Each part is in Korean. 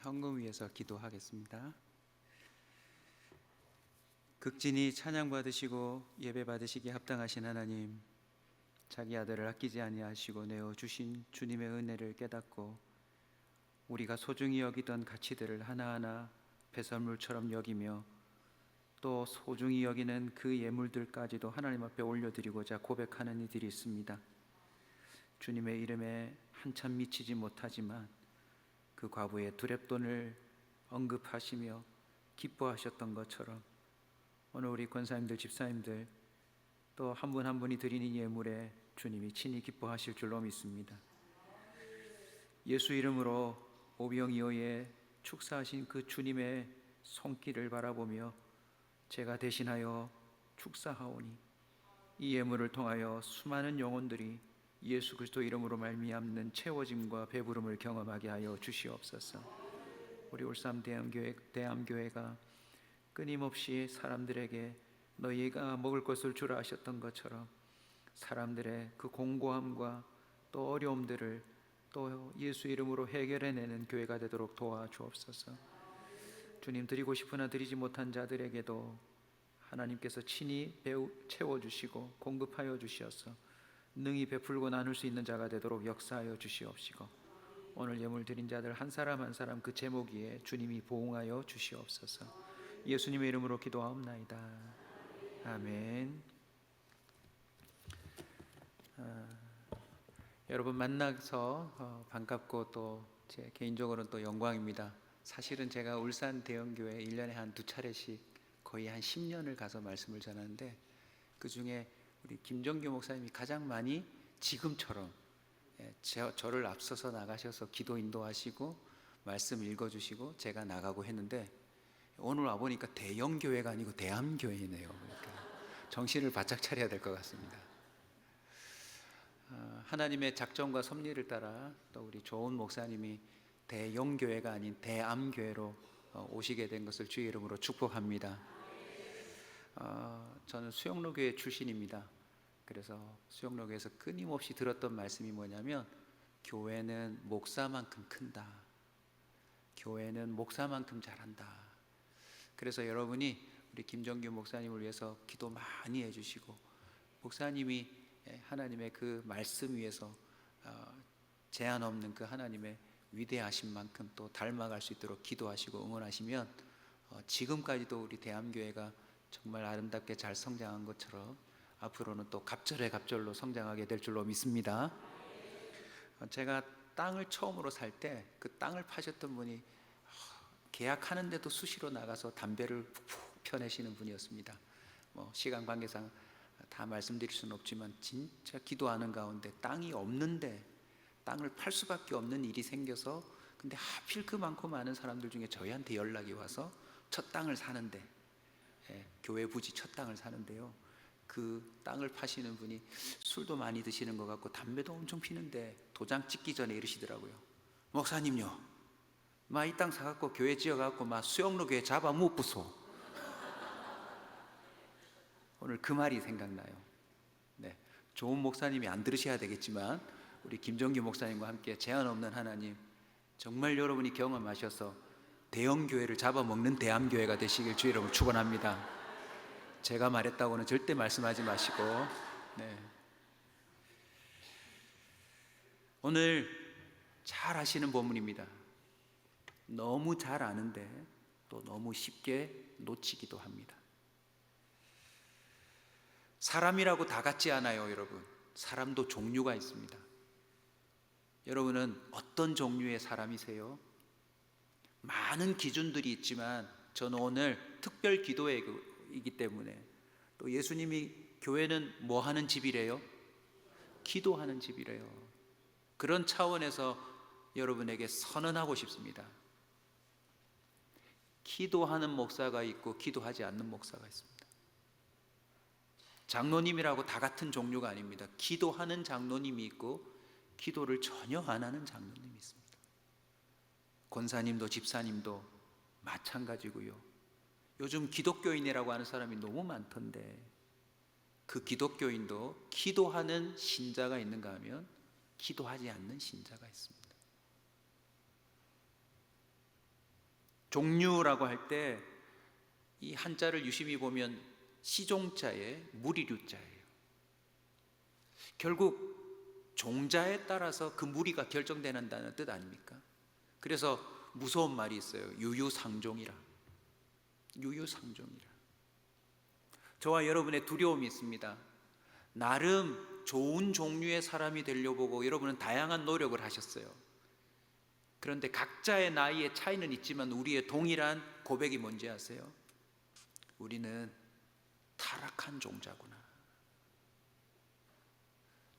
헌금 위해서 기도하겠습니다. 극진히 찬양 받으시고 예배 받으시기에 합당하신 하나님, 자기 아들을 아끼지 아니하시고 내어 주신 주님의 은혜를 깨닫고 우리가 소중히 여기던 가치들을 하나하나 배설물처럼 여기며 또 소중히 여기는 그 예물들까지도 하나님 앞에 올려드리고자 고백하는 이들이 있습니다. 주님의 이름에 한참 미치지 못하지만 그 과부의 두렙돈을 언급하시며 기뻐하셨던 것처럼 오늘 우리 권사님들, 집사님들 또 한 분 한 분이 드리는 예물에 주님이 친히 기뻐하실 줄로 믿습니다. 예수 이름으로 오병이어에 축사하신 그 주님의 손길을 바라보며 제가 대신하여 축사하오니 이 예물을 통하여 수많은 영혼들이 예수 그리스도 이름으로 말미암는 채워짐과 배부름을 경험하게 하여 주시옵소서. 우리 울산 대암교회가 끊임없이 사람들에게 너희가 먹을 것을 주라 하셨던 것처럼 사람들의 그 공고함과 또 어려움들을 또 예수 이름으로 해결해내는 교회가 되도록 도와주옵소서. 주님, 드리고 싶으나 드리지 못한 자들에게도 하나님께서 친히 채워주시고 공급하여 주시어서 능히 베풀고 나눌 수 있는 자가 되도록 역사하여 주시옵시고 오늘 예물 드린 자들 한 사람 한 사람 그 제목 위에 주님이 보응하여 주시옵소서. 예수님의 이름으로 기도하옵나이다. 아멘. 여러분 만나서 반갑고 또 제 개인적으로는 또 영광입니다. 사실은 제가 울산 대형교회 1년에 한 2차례씩 거의 한 10년을 가서 말씀을 전하는데 그 중에 우리 김정규 목사님이 가장 많이 지금처럼 저를 앞서서 나가셔서 기도 인도하시고 말씀 읽어주시고 제가 나가고 했는데 오늘 와보니까 대형교회가 아니고 대암교회네요. 그러니까 정신을 바짝 차려야 될 것 같습니다. 하나님의 작정과 섭리를 따라 또 우리 좋은 목사님이 대형교회가 아닌 대암교회로 오시게 된 것을 주의 이름으로 축복합니다. 저는 수영로교회 출신입니다. 그래서 수영로교회에서 끊임없이 들었던 말씀이 뭐냐면 교회는 목사만큼 큰다. 교회는 목사만큼 잘한다. 그래서 여러분이 우리 김정규 목사님을 위해서 기도 많이 해주시고 목사님이 하나님의 그 말씀 위에서 제한 없는 그 하나님의 위대하신 만큼 또 닮아갈 수 있도록 기도하시고 응원하시면 지금까지도 우리 대암교회가 정말 아름답게 잘 성장한 것처럼 앞으로는 또 갑절에 갑절로 성장하게 될 줄로 믿습니다. 제가 땅을 처음으로 살 때 그 땅을 파셨던 분이 계약하는데도 수시로 나가서 담배를 푹푹 펴내시는 분이었습니다. 시간 관계상 다 말씀드릴 수는 없지만 진짜 기도하는 가운데 땅이 없는데 땅을 팔 수밖에 없는 일이 생겨서 근데 하필 그 많고 많은 사람들 중에 저희한테 연락이 와서 첫 땅을 사는데 교회 부지 첫 땅을 사는데요, 그 땅을 파시는 분이 술도 많이 드시는 것 같고 담배도 엄청 피는데 도장 찍기 전에 이러시더라고요. 목사님요, 이 땅 사갖고 교회 지어갖고 수영로 교회 잡아 못 부소. 오늘 그 말이 생각나요. 좋은 목사님이 안 들으셔야 되겠지만 우리 김정규 목사님과 함께 제한 없는 하나님 정말 여러분이 경험하셔서 대형교회를 잡아먹는 대암교회가 되시길 주의 이름으로 축원합니다. 제가 말했다고는 절대 말씀하지 마시고 오늘 잘 아시는 본문입니다. 너무 잘 아는데 또 너무 쉽게 놓치기도 합니다. 사람이라고 다 같지 않아요, 여러분. 사람도 종류가 있습니다. 여러분은 어떤 종류의 사람이세요? 많은 기준들이 있지만 저는 오늘 특별 기도회이기 때문에 또 예수님이 교회는 뭐 하는 집이래요? 기도하는 집이래요. 그런 차원에서 여러분에게 선언하고 싶습니다. 기도하는 목사가 있고 기도하지 않는 목사가 있습니다. 장로님이라고 다 같은 종류가 아닙니다. 기도하는 장로님이 있고 기도를 전혀 안 하는 장로님이 있습니다. 권사님도 집사님도 마찬가지고요. 요즘 기독교인이라고 하는 사람이 너무 많던데 그 기독교인도 기도하는 신자가 있는가 하면 기도하지 않는 신자가 있습니다. 종류라고 할 때 이 한자를 유심히 보면 시종자에 무리류자예요. 결국 종자에 따라서 그 무리가 결정된다는 뜻 아닙니까? 그래서 무서운 말이 있어요. 유유상종이라. 유유상종이라. 저와 여러분의 두려움이 있습니다. 나름 좋은 종류의 사람이 되려고 보고 여러분은 다양한 노력을 하셨어요. 그런데 각자의 나이의 차이는 있지만 우리의 동일한 고백이 뭔지 아세요? 우리는 타락한 종자구나.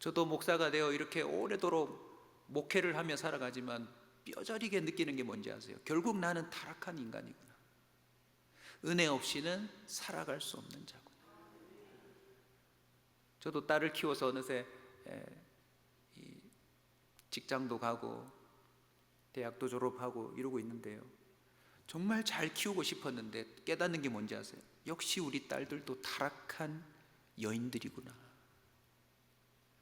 저도 목사가 되어 이렇게 오래도록 목회를 하며 살아가지만 뼈저리게 느끼는 게 뭔지 아세요? 결국 나는 타락한 인간이구나. 은혜 없이는 살아갈 수 없는 자구나. 저도 딸을 키워서 어느새 직장도 가고 대학도 졸업하고 이러고 있는데요, 정말 잘 키우고 싶었는데 깨닫는 게 뭔지 아세요? 역시 우리 딸들도 타락한 여인들이구나.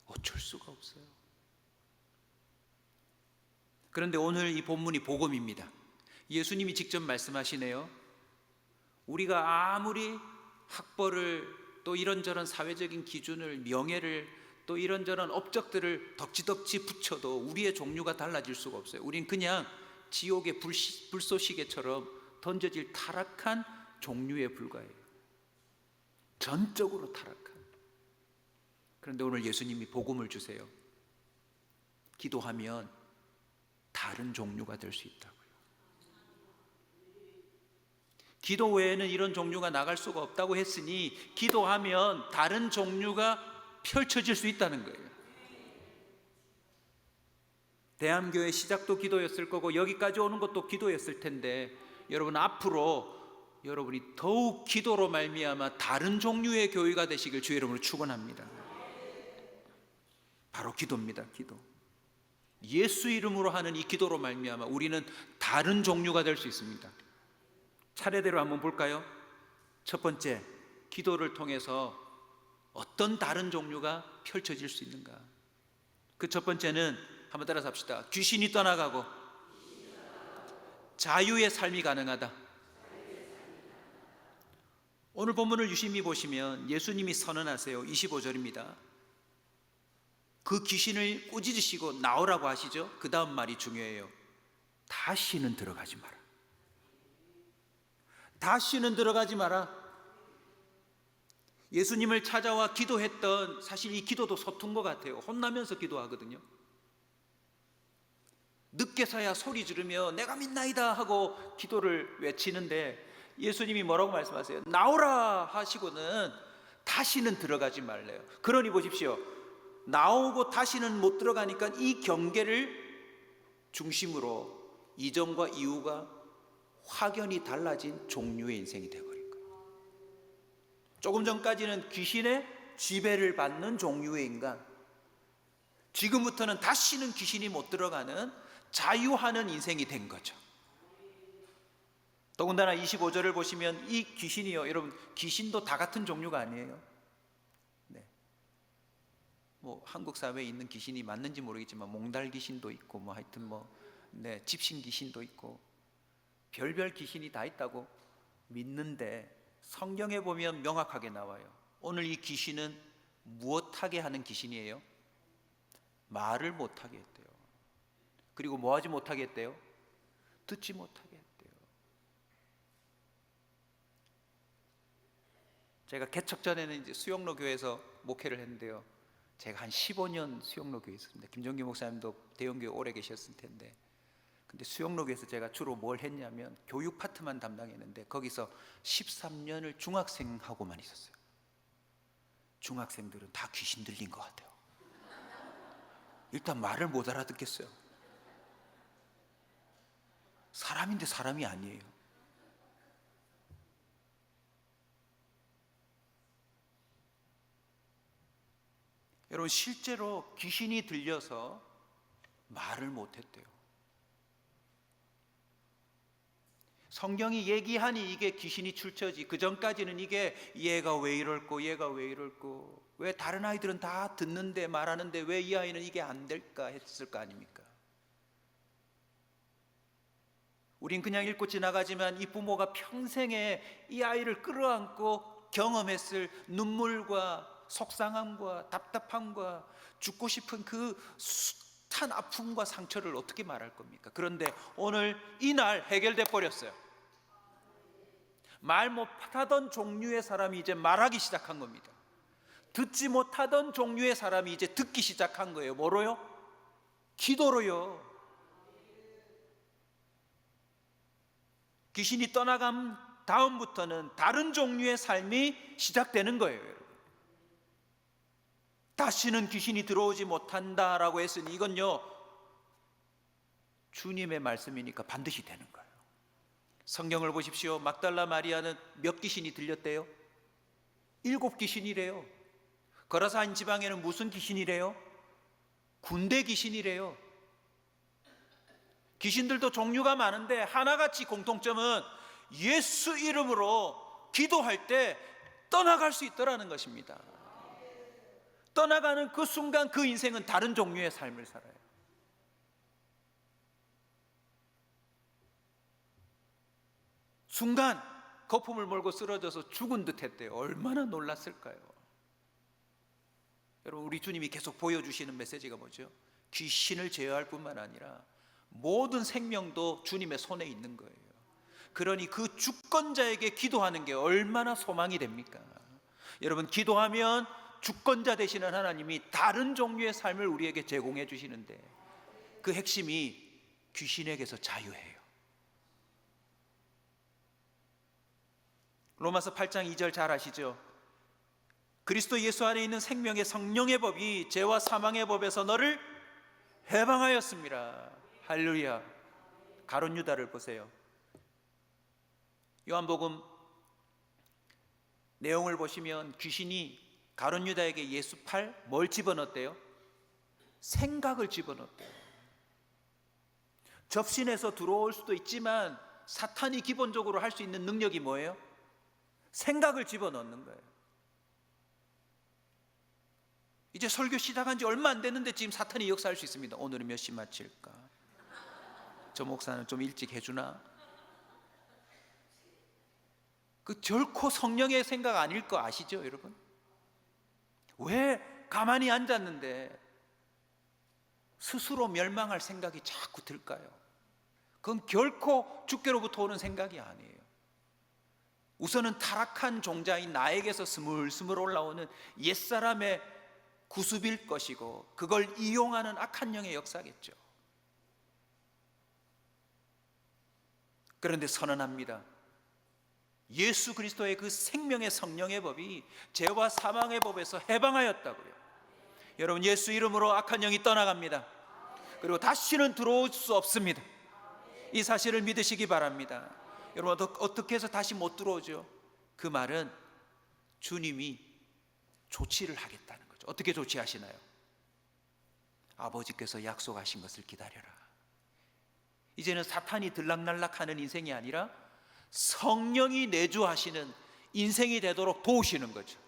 어쩔 수가 없어요. 그런데 오늘 이 본문이 복음입니다. 예수님이 직접 말씀하시네요. 우리가 아무리 학벌을 또 이런저런 사회적인 기준을, 명예를, 또 이런저런 업적들을 덕지덕지 붙여도 우리의 종류가 달라질 수가 없어요. 우린 그냥 지옥의 불쏘시개처럼 던져질 타락한 종류에 불과해요. 전적으로 타락한. 그런데 오늘 예수님이 복음을 주세요. 기도하면 다른 종류가 될 수 있다고요. 기도 외에는 이런 종류가 나갈 수가 없다고 했으니 기도하면 다른 종류가 펼쳐질 수 있다는 거예요. 대암교회 시작도 기도였을 거고 여기까지 오는 것도 기도였을 텐데, 여러분 앞으로 여러분이 더욱 기도로 말미암아 다른 종류의 교회가 되시길 주의 이름으로 축원합니다. 바로 기도입니다. 기도. 예수 이름으로 하는 이 기도로 말미암아 우리는 다른 종류가 될 수 있습니다. 차례대로 한번 볼까요? 첫 번째, 기도를 통해서 어떤 다른 종류가 펼쳐질 수 있는가? 그 첫 번째는 한번 따라서 합시다. 귀신이 떠나가고 자유의 삶이 가능하다. 오늘 본문을 유심히 보시면 예수님이 선언하세요. 25절입니다. 그 귀신을 꾸짖으시고 나오라고 하시죠. 그 다음 말이 중요해요. 다시는 들어가지 마라. 다시는 들어가지 마라. 예수님을 찾아와 기도했던, 사실 이 기도도 서툰 것 같아요. 혼나면서 기도하거든요. 늦게서야 소리 지르며 내가 믿나이다 하고 기도를 외치는데 예수님이 뭐라고 말씀하세요? 나오라 하시고는 다시는 들어가지 말래요. 그러니 보십시오. 나오고 다시는 못 들어가니까 이 경계를 중심으로 이전과 이후가 확연히 달라진 종류의 인생이 되어버린 거예요. 조금 전까지는 귀신의 지배를 받는 종류의 인간, 지금부터는 다시는 귀신이 못 들어가는 자유하는 인생이 된 거죠. 더군다나 25절을 보시면 이 귀신이요, 여러분 귀신도 다 같은 종류가 아니에요. 네. 뭐 한국 사회에 있는 귀신이 맞는지 모르겠지만 몽달 귀신도 있고 뭐 하여튼 네, 집신 귀신도 있고 별별 귀신이 다 있다고 믿는데 성경에 보면 명확하게 나와요. 오늘 이 귀신은 무엇하게 하는 귀신이에요? 말을 못하게 했대요. 그리고 뭐하지 못하게 했대요? 듣지 못하게 했대요. 제가 개척 전에는 이제 수영로 교회에서 목회를 했는데요, 제가 한 15년 수영로 교회에 있었습니다. 김종기 목사님도 대형교회 오래 계셨을 텐데, 근데 수영로 교회에서 제가 주로 뭘 했냐면 교육 파트만 담당했는데 거기서 13년을 중학생하고만 있었어요. 중학생들은 다 귀신 들린 것 같아요. 일단 말을 못 알아듣겠어요. 사람인데 사람이 아니에요. 여러분 실제로 귀신이 들려서 말을 못했대요. 성경이 얘기하니 이게 귀신이 출처지, 그 전까지는 이게 얘가 왜 이럴꼬, 얘가 왜 이럴꼬, 왜 다른 아이들은 다 듣는데 말하는데 왜 이 아이는 이게 안 될까 했을 거 아닙니까? 우린 그냥 읽고 지나가지만 이 부모가 평생에 이 아이를 끌어안고 경험했을 눈물과 속상함과 답답함과 죽고 싶은 그 숱한 아픔과 상처를 어떻게 말할 겁니까? 그런데 오늘 이날 해결돼 버렸어요. 말 못하던 종류의 사람이 이제 말하기 시작한 겁니다. 듣지 못하던 종류의 사람이 이제 듣기 시작한 거예요. 뭐로요? 기도로요. 귀신이 떠나간 다음부터는 다른 종류의 삶이 시작되는 거예요, 여러분. 다시는 귀신이 들어오지 못한다라고 했으니 이건요, 주님의 말씀이니까 반드시 되는 거예요. 성경을 보십시오. 막달라 마리아는 몇 귀신이 들렸대요? 7 귀신이래요. 거라사인 지방에는 무슨 귀신이래요? 군대 귀신이래요. 귀신들도 종류가 많은데 하나같이 공통점은 예수 이름으로 기도할 때 떠나갈 수 있더라는 것입니다. 떠나가는 그 순간 그 인생은 다른 종류의 삶을 살아요. 순간 거품을 몰고 쓰러져서 죽은 듯 했대요. 얼마나 놀랐을까요? 여러분, 우리 주님이 계속 보여주시는 메시지가 뭐죠? 귀신을 제어할 뿐만 아니라 모든 생명도 주님의 손에 있는 거예요. 그러니 그 주권자에게 기도하는 게 얼마나 소망이 됩니까? 여러분, 기도하면 주권자 되시는 하나님이 다른 종류의 삶을 우리에게 제공해 주시는데 그 핵심이 귀신에게서 자유해요. 로마서 8장 2절 잘 아시죠? 그리스도 예수 안에 있는 생명의 성령의 법이 죄와 사망의 법에서 너를 해방하였습니다. 할렐루야. 가룟 유다를 보세요. 요한복음 내용을 보시면 귀신이 가룟 유다에게 예수 팔 뭘 집어넣었대요? 생각을 집어넣었대요. 접신해서 들어올 수도 있지만 사탄이 기본적으로 할 수 있는 능력이 뭐예요? 생각을 집어넣는 거예요. 이제 설교 시작한 지 얼마 안 됐는데 지금 사탄이 역사할 수 있습니다. 오늘은 몇 시 마칠까? 저 목사는 좀 일찍 해주나? 그 결코 성령의 생각 아닐 거 아시죠, 여러분? 왜 가만히 앉았는데 스스로 멸망할 생각이 자꾸 들까요? 그건 결코 주께로부터 오는 생각이 아니에요. 우선은 타락한 종자인 나에게서 스물스물 올라오는 옛사람의 구습일 것이고 그걸 이용하는 악한 영의 역사겠죠. 그런데 선언합니다. 예수 그리스도의 그 생명의 성령의 법이 죄와 사망의 법에서 해방하였다고요. 여러분, 예수 이름으로 악한 영이 떠나갑니다. 그리고 다시는 들어올 수 없습니다. 이 사실을 믿으시기 바랍니다. 여러분, 어떻게 해서 다시 못 들어오죠? 그 말은 주님이 조치를 하겠다는 거죠. 어떻게 조치하시나요? 아버지께서 약속하신 것을 기다려라. 이제는 사탄이 들락날락하는 인생이 아니라 성령이 내주하시는 인생이 되도록 도우시는 거죠.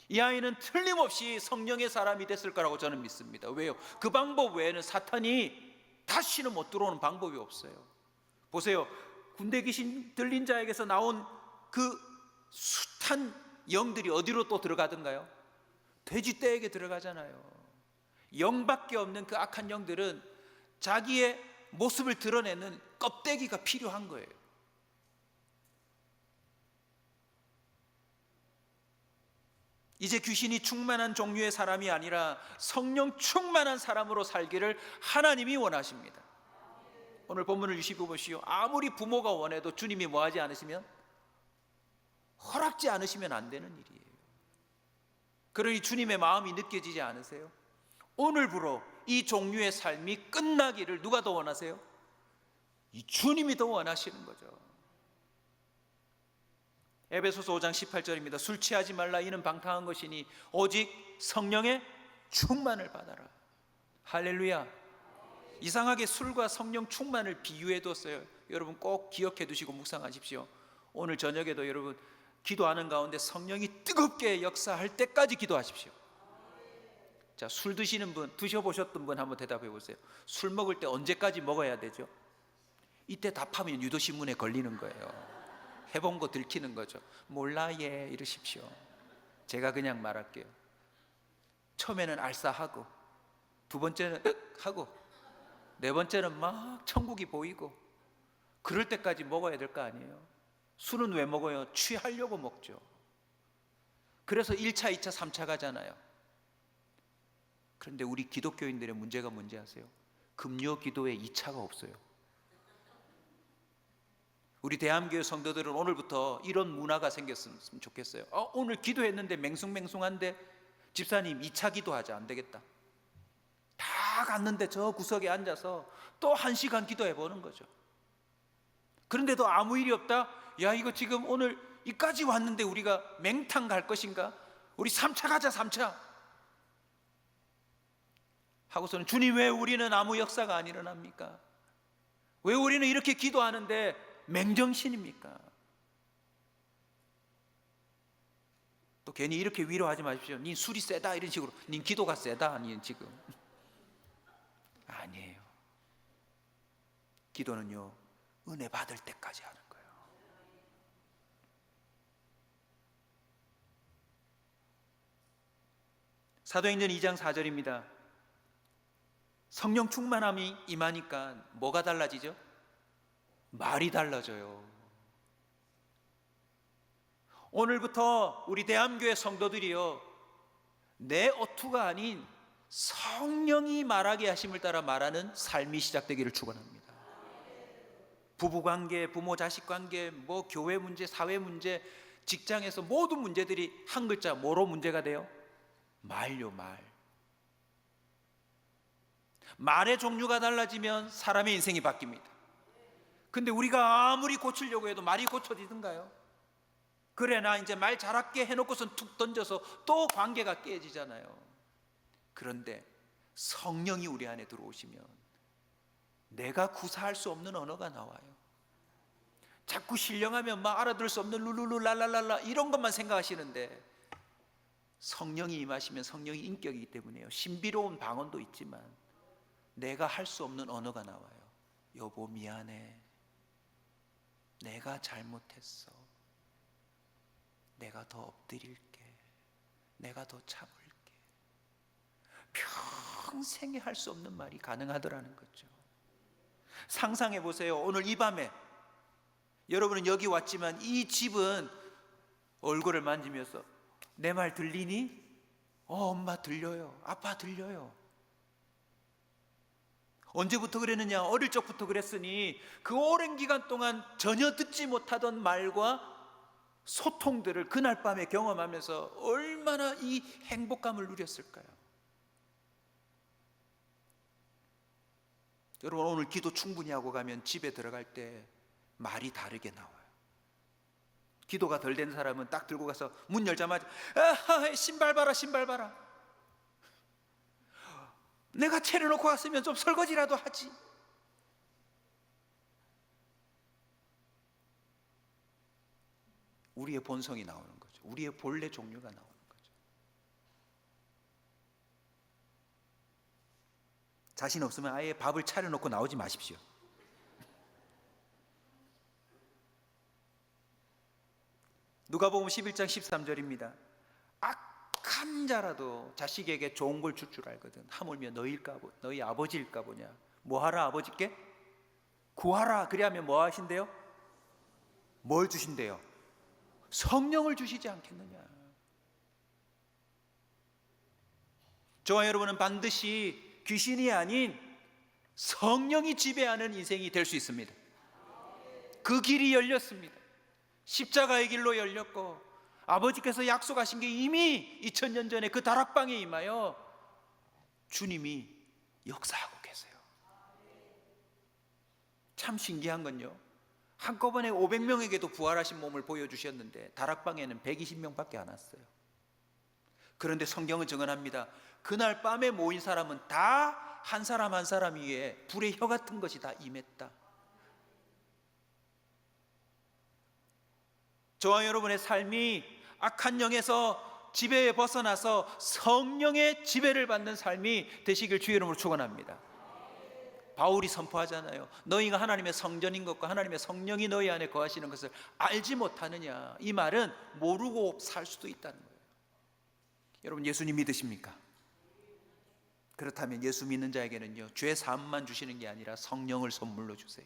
이 아이는 틀림없이 성령의 사람이 됐을 거라고 저는 믿습니다. 왜요? 그 방법 외에는 사탄이 다시는 못 들어오는 방법이 없어요. 보세요. 군대 귀신 들린 자에게서 나온 그 숱한 영들이 어디로 또 들어가던가요? 돼지떼에게 들어가잖아요. 영밖에 없는 그 악한 영들은 자기의 모습을 드러내는 껍데기가 필요한 거예요. 이제 귀신이 충만한 종류의 사람이 아니라 성령 충만한 사람으로 살기를 하나님이 원하십니다. 오늘 본문을 유심히 보시오. 아무리 부모가 원해도 주님이 뭐하지 않으시면, 허락지 않으시면 안 되는 일이에요. 그러니 주님의 마음이 느껴지지 않으세요? 오늘부로 이 종류의 삶이 끝나기를 누가 더 원하세요? 이 주님이 더 원하시는 거죠. 에베소서 5장 18절입니다. 술 취하지 말라. 이는 방탕한 것이니 오직 성령의 충만을 받아라. 할렐루야. 이상하게 술과 성령 충만을 비유해 뒀어요. 여러분 꼭 기억해 두시고 묵상하십시오. 오늘 저녁에도 여러분 기도하는 가운데 성령이 뜨겁게 역사할 때까지 기도하십시오. 자, 술 드시는 분, 드셔보셨던 분 한번 대답해 보세요. 술 먹을 때 언제까지 먹어야 되죠? 이때 답하면 유도신문에 걸리는 거예요. 해본 거 들키는 거죠. 몰라 예 이러십시오. 제가 그냥 말할게요. 처음에는 알싸하고, 두 번째는 하고, 네 번째는 막 천국이 보이고, 그럴 때까지 먹어야 될 거 아니에요. 술은 왜 먹어요? 취하려고 먹죠. 그래서 1차, 2차, 3차 가잖아요. 그런데 우리 기독교인들의 문제가 뭔지 아세요? 금요 기도에 2차가 없어요. 우리 대한교회 성도들은 오늘부터 이런 문화가 생겼으면 좋겠어요. 오늘 기도했는데 맹숭맹숭한데 집사님 2차 기도하자. 안 되겠다. 다 갔는데 저 구석에 앉아서 또 1시간 기도해 보는 거죠. 그런데도 아무 일이 없다? 야, 이거 지금 오늘 이까지 왔는데 우리가 맹탕 갈 것인가? 우리 3차 가자. 3차 하고서는 주님, 왜 우리는 아무 역사가 안 일어납니까? 왜 우리는 이렇게 기도하는데 맹정신입니까? 또 괜히 이렇게 위로하지 마십시오. 니 술이 세다 이런 식으로. 니 기도가 세다. 니 지금 아니에요. 기도는요, 은혜 받을 때까지 하는 거예요. 사도행전 2장 4절입니다. 성령 충만함이 임하니까 뭐가 달라지죠? 말이 달라져요. 오늘부터 우리 대한교회 성도들이요, 내 어투가 아닌 성령이 말하게 하심을 따라 말하는 삶이 시작되기를 축원합니다. 부부관계, 부모 자식 관계, 뭐 교회 문제, 사회 문제, 직장에서 모든 문제들이 한 글자 뭐로 문제가 돼요? 말요, 말. 말의 종류가 달라지면 사람의 인생이 바뀝니다. 근데 우리가 아무리 고치려고 해도 말이 고쳐지던가요? 그래, 나 이제 말 잘할게 해놓고선 툭 던져서 또 관계가 깨지잖아요. 그런데 성령이 우리 안에 들어오시면 내가 구사할 수 없는 언어가 나와요. 자꾸 신령하면 막 알아들을 수 없는 룰루루랄랄랄라 이런 것만 생각하시는데, 성령이 임하시면 성령이 인격이기 때문에요, 신비로운 방언도 있지만 내가 할 수 없는 언어가 나와요. 여보 미안해, 내가 잘못했어, 내가 더 엎드릴게, 내가 더 참을게. 평생에 할 수 없는 말이 가능하더라는 거죠. 상상해 보세요. 오늘 이 밤에 여러분은 여기 왔지만 이 집은 얼굴을 만지면서 내 말 들리니? 엄마 들려요, 아빠 들려요. 언제부터 그랬느냐? 어릴 적부터 그랬으니 그 오랜 기간 동안 전혀 듣지 못하던 말과 소통들을 그날 밤에 경험하면서 얼마나 이 행복감을 누렸을까요? 여러분, 오늘 기도 충분히 하고 가면 집에 들어갈 때 말이 다르게 나와요. 기도가 덜 된 사람은 딱 들고 가서 문 열자마자 신발 봐라, 신발 봐라. 내가 차려놓고 왔으면 좀 설거지라도 하지. 우리의 본성이 나오는 거죠. 우리의 본래 종류가 나오는 거죠. 자신 없으면 아예 밥을 차려놓고 나오지 마십시오. 누가복음 11장 13절입니다. 악한 자라도 자식에게 좋은 걸 줄 줄 알거든. 하물며 너희 아버지일까 보냐. 뭐하라 아버지께? 구하라. 그리하면 뭐 하신대요? 뭘 주신대요? 성령을 주시지 않겠느냐. 저와 여러분은 반드시 귀신이 아닌 성령이 지배하는 인생이 될 수 있습니다. 그 길이 열렸습니다. 십자가의 길로 열렸고, 아버지께서 약속하신 게 이미 2000년 전에 그 다락방에 임하여 주님이 역사하고 계세요. 참 신기한 건요, 한꺼번에 500명에게도 부활하신 몸을 보여주셨는데 다락방에는 120명밖에 안 왔어요. 그런데 성경은 증언합니다. 그날 밤에 모인 사람은 다 한 사람 한 사람 위에 불의 혀 같은 것이 다 임했다. 저와 여러분의 삶이 악한 영에서 지배에 벗어나서 성령의 지배를 받는 삶이 되시길 주의 이름으로 축원합니다. 바울이 선포하잖아요. 너희가 하나님의 성전인 것과 하나님의 성령이 너희 안에 거하시는 것을 알지 못하느냐. 이 말은 모르고 살 수도 있다는 거예요. 여러분, 예수님 믿으십니까? 그렇다면 예수 믿는 자에게는요, 죄 사함만 주시는 게 아니라 성령을 선물로 주세요.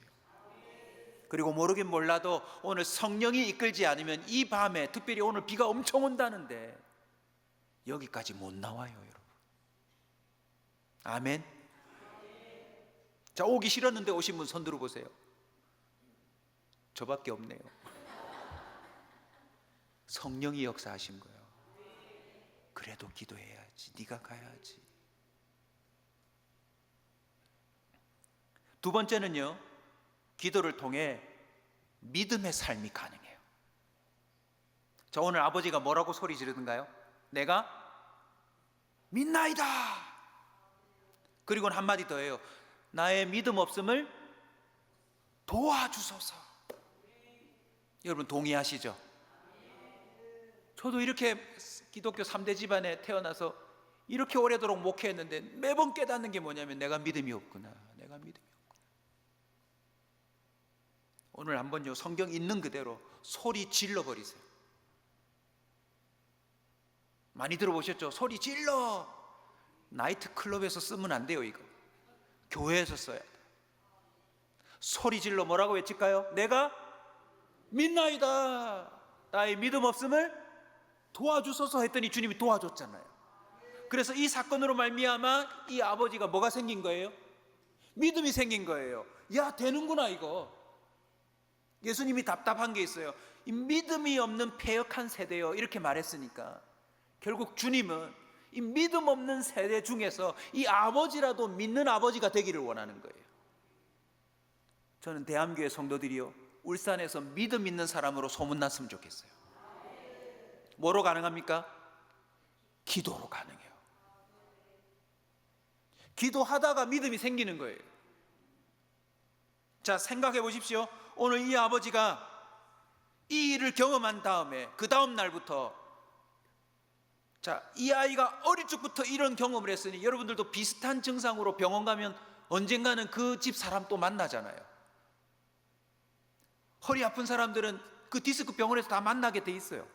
그리고 모르긴 몰라도 오늘 성령이 이끌지 않으면 이 밤에, 특별히 오늘 비가 엄청 온다는데 여기까지 못 나와요, 여러분. 아멘. 자, 오기 싫었는데 오신 분 손 들어보세요. 저밖에 없네요. 성령이 역사하신 거예요. 그래도 기도해야지. 네가 가야지. 두 번째는요, 기도를 통해 믿음의 삶이 가능해요. 자, 오늘 아버지가 뭐라고 소리 지르던가요? 내가 믿나이다. 그리고는 한마디 더 해요. 나의 믿음 없음을 도와주소서. 여러분 동의하시죠? 저도 이렇게 기독교 3대 집안에 태어나서 이렇게 오래도록 목회했는데 매번 깨닫는 게 뭐냐면 내가 믿음이 없구나. 내가 믿음이 없구나. 오늘 한번요, 성경 있는 그대로 소리 질러버리세요. 많이 들어보셨죠? 소리 질러. 나이트클럽에서 쓰면 안 돼요. 이거 교회에서 써야 돼. 소리 질러 뭐라고 외칠까요? 내가 믿나이다. 나의 믿음 없음을 도와주소서 했더니 주님이 도와줬잖아요. 그래서 이 사건으로 말미암아 이 아버지가 뭐가 생긴 거예요? 믿음이 생긴 거예요. 야, 되는구나 이거. 예수님이 답답한 게 있어요. 이 믿음이 없는 패역한 세대요, 이렇게 말했으니까 결국 주님은 이 믿음 없는 세대 중에서 이 아버지라도 믿는 아버지가 되기를 원하는 거예요. 저는 대한교회 성도들이요, 울산에서 믿음 있는 사람으로 소문났으면 좋겠어요. 뭐로 가능합니까? 기도로 가능해요. 기도하다가 믿음이 생기는 거예요. 자, 생각해 보십시오. 오늘 이 아버지가 이 일을 경험한 다음에 그 다음 날부터, 자, 이 아이가 어릴 적부터 이런 경험을 했으니 여러분들도 비슷한 증상으로 병원 가면 언젠가는 그 집 사람 또 만나잖아요. 허리 아픈 사람들은 그 디스크 병원에서 다 만나게 돼 있어요.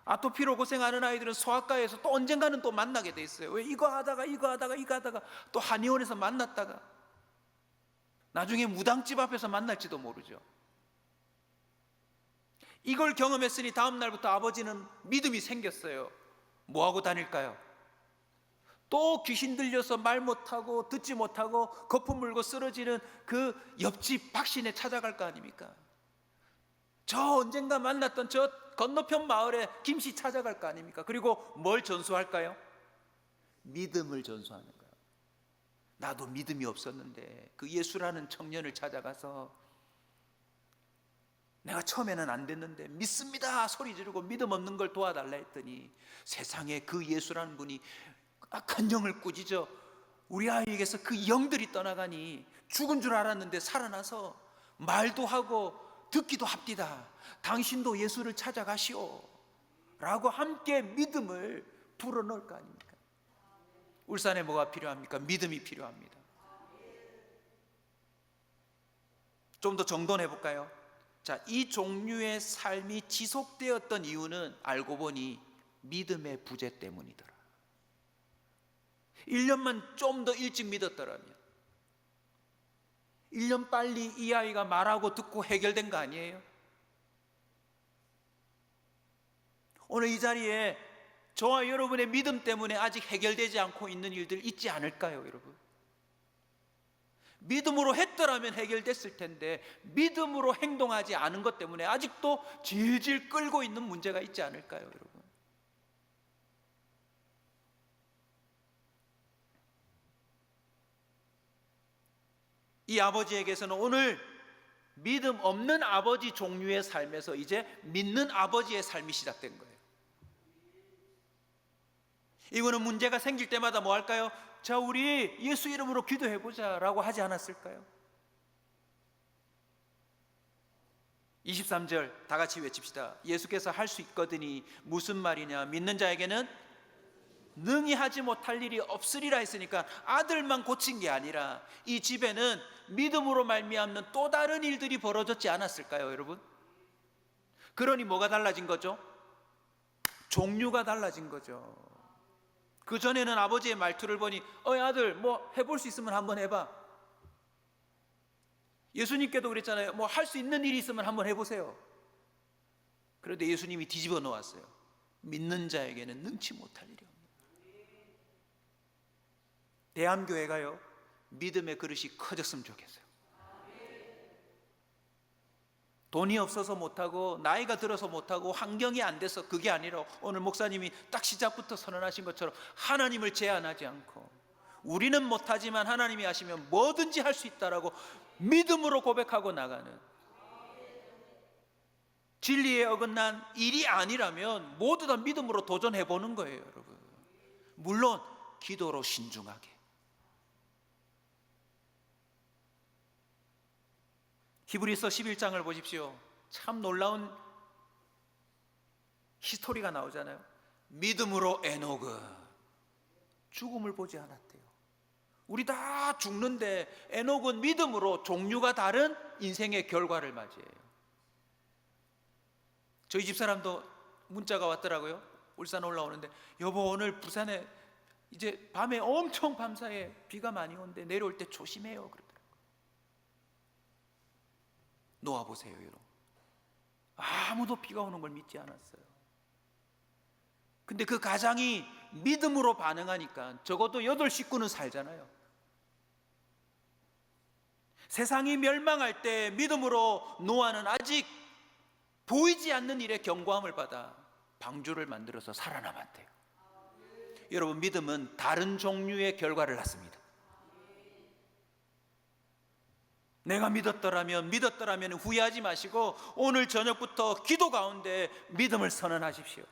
아토피로 고생하는 아이들은 소아과에서 또 언젠가는 또 만나게 돼 있어요. 왜? 이거 하다가 또 한의원에서 만났다가 나중에 무당집 앞에서 만날지도 모르죠. 이걸 경험했으니 다음 날부터 아버지는 믿음이 생겼어요. 뭐 하고 다닐까요? 또 귀신 들려서 말 못하고 듣지 못하고 거품 물고 쓰러지는 그 옆집 박씨네 찾아갈 거 아닙니까? 저 언젠가 만났던 저 건너편 마을에 김씨 찾아갈 거 아닙니까? 그리고 뭘 전수할까요? 믿음을 전수하는 거예요. 나도 믿음이 없었는데 그 예수라는 청년을 찾아가서 내가 처음에는 안 됐는데 믿습니다 소리 지르고 믿음 없는 걸 도와달라 했더니 세상에 그 예수라는 분이 악한 영을 꾸짖어 우리 아이에게서 그 영들이 떠나가니 죽은 줄 알았는데 살아나서 말도 하고 듣기도 합디다. 당신도 예수를 찾아가시오 라고 함께 믿음을 불어넣을 거 아닙니까? 울산에 뭐가 필요합니까? 믿음이 필요합니다. 좀 더 정돈해 볼까요? 자, 이 종류의 삶이 지속되었던 이유는 알고 보니 믿음의 부재 때문이더라. 1년만 좀 더 일찍 믿었더라면 1년 빨리 이 아이가 말하고 듣고 해결된 거 아니에요? 오늘 이 자리에 저와 여러분의 믿음 때문에 아직 해결되지 않고 있는 일들 있지 않을까요, 여러분? 믿음으로 했더라면 해결됐을 텐데 믿음으로 행동하지 않은 것 때문에 아직도 질질 끌고 있는 문제가 있지 않을까요, 여러분? 이 아버지에게서는 오늘 믿음 없는 아버지 종류의 삶에서 이제 믿는 아버지의 삶이 시작된 거예요. 이거는 문제가 생길 때마다 뭐 할까요? 자, 우리 예수 이름으로 기도해보자 라고 하지 않았을까요? 23절 다 같이 외칩시다. 예수께서 할 수 있거든이 무슨 말이냐? 믿는 자에게는 능히 하지 못할 일이 없으리라 했으니까 아들만 고친 게 아니라 이 집에는 믿음으로 말미암는 또 다른 일들이 벌어졌지 않았을까요, 여러분? 그러니 뭐가 달라진 거죠? 종류가 달라진 거죠. 그 전에는 아버지의 말투를 보니 아들 뭐 해볼 수 있으면 한번 해봐. 예수님께도 그랬잖아요. 뭐 할 수 있는 일이 있으면 한번 해보세요. 그런데 예수님이 뒤집어 놓았어요. 믿는 자에게는 능치 못할 일이 없는. 대한교회가요, 믿음의 그릇이 커졌으면 좋겠어요. 돈이 없어서 못하고 나이가 들어서 못하고 환경이 안 돼서 그게 아니라 오늘 목사님이 딱 시작부터 선언하신 것처럼 하나님을 제한하지 않고 우리는 못하지만 하나님이 하시면 뭐든지 할 수 있다라고 믿음으로 고백하고 나가는, 진리에 어긋난 일이 아니라면 모두 다 믿음으로 도전해 보는 거예요, 여러분. 물론 기도로 신중하게. 히브리서 11장을 보십시오. 참 놀라운 히스토리가 나오잖아요. 믿음으로 에녹은 죽음을 보지 않았대요. 우리 다 죽는데 에녹은 믿음으로 종류가 다른 인생의 결과를 맞이해요. 저희 집사람도 문자가 왔더라고요. 울산 올라오는데 여보 오늘 부산에 이제 밤에 엄청 밤사이에 비가 많이 오는데 내려올 때 조심해요 그러더라고요. 놓아보세요, 여러분. 아무도 비가 오는 걸 믿지 않았어요. 근데 그 가장이 믿음으로 반응하니까 적어도 8 식구는 살잖아요. 세상이 멸망할 때 믿음으로 노아는 아직 보이지 않는 일에 경고함을 받아 방주를 만들어서 살아남았대요. 여러분, 믿음은 다른 종류의 결과를 낳습니다. 내가 믿었더라면 후회하지 마시고 오늘 저녁부터 기도 가운데 믿음을 선언하십시오.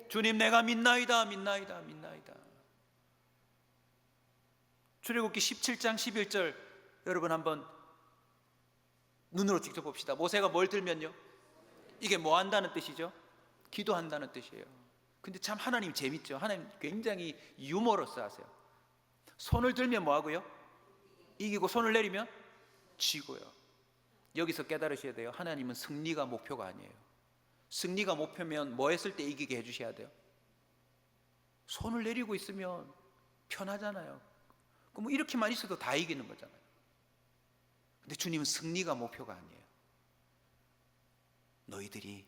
주님, 내가 믿나이다. 출애굽기 17장 11절 여러분 한번 눈으로 직접 봅시다. 모세가 뭘 들면요? 이게 뭐 한다는 뜻이죠? 기도한다는 뜻이에요. 근데 참 하나님 재밌죠. 하나님 굉장히 유머러스 하세요. 손을 들면 뭐 하고요? 이기고 손을 내리면 지고요. 여기서 깨달으셔야 돼요. 하나님은 승리가 목표가 아니에요. 승리가 목표면 뭐 했을 때 이기게 해주셔야 돼요? 손을 내리고 있으면 편하잖아요. 그럼 뭐 이렇게만 있어도 다 이기는 거잖아요. 근데 주님은 승리가 목표가 아니에요. 너희들이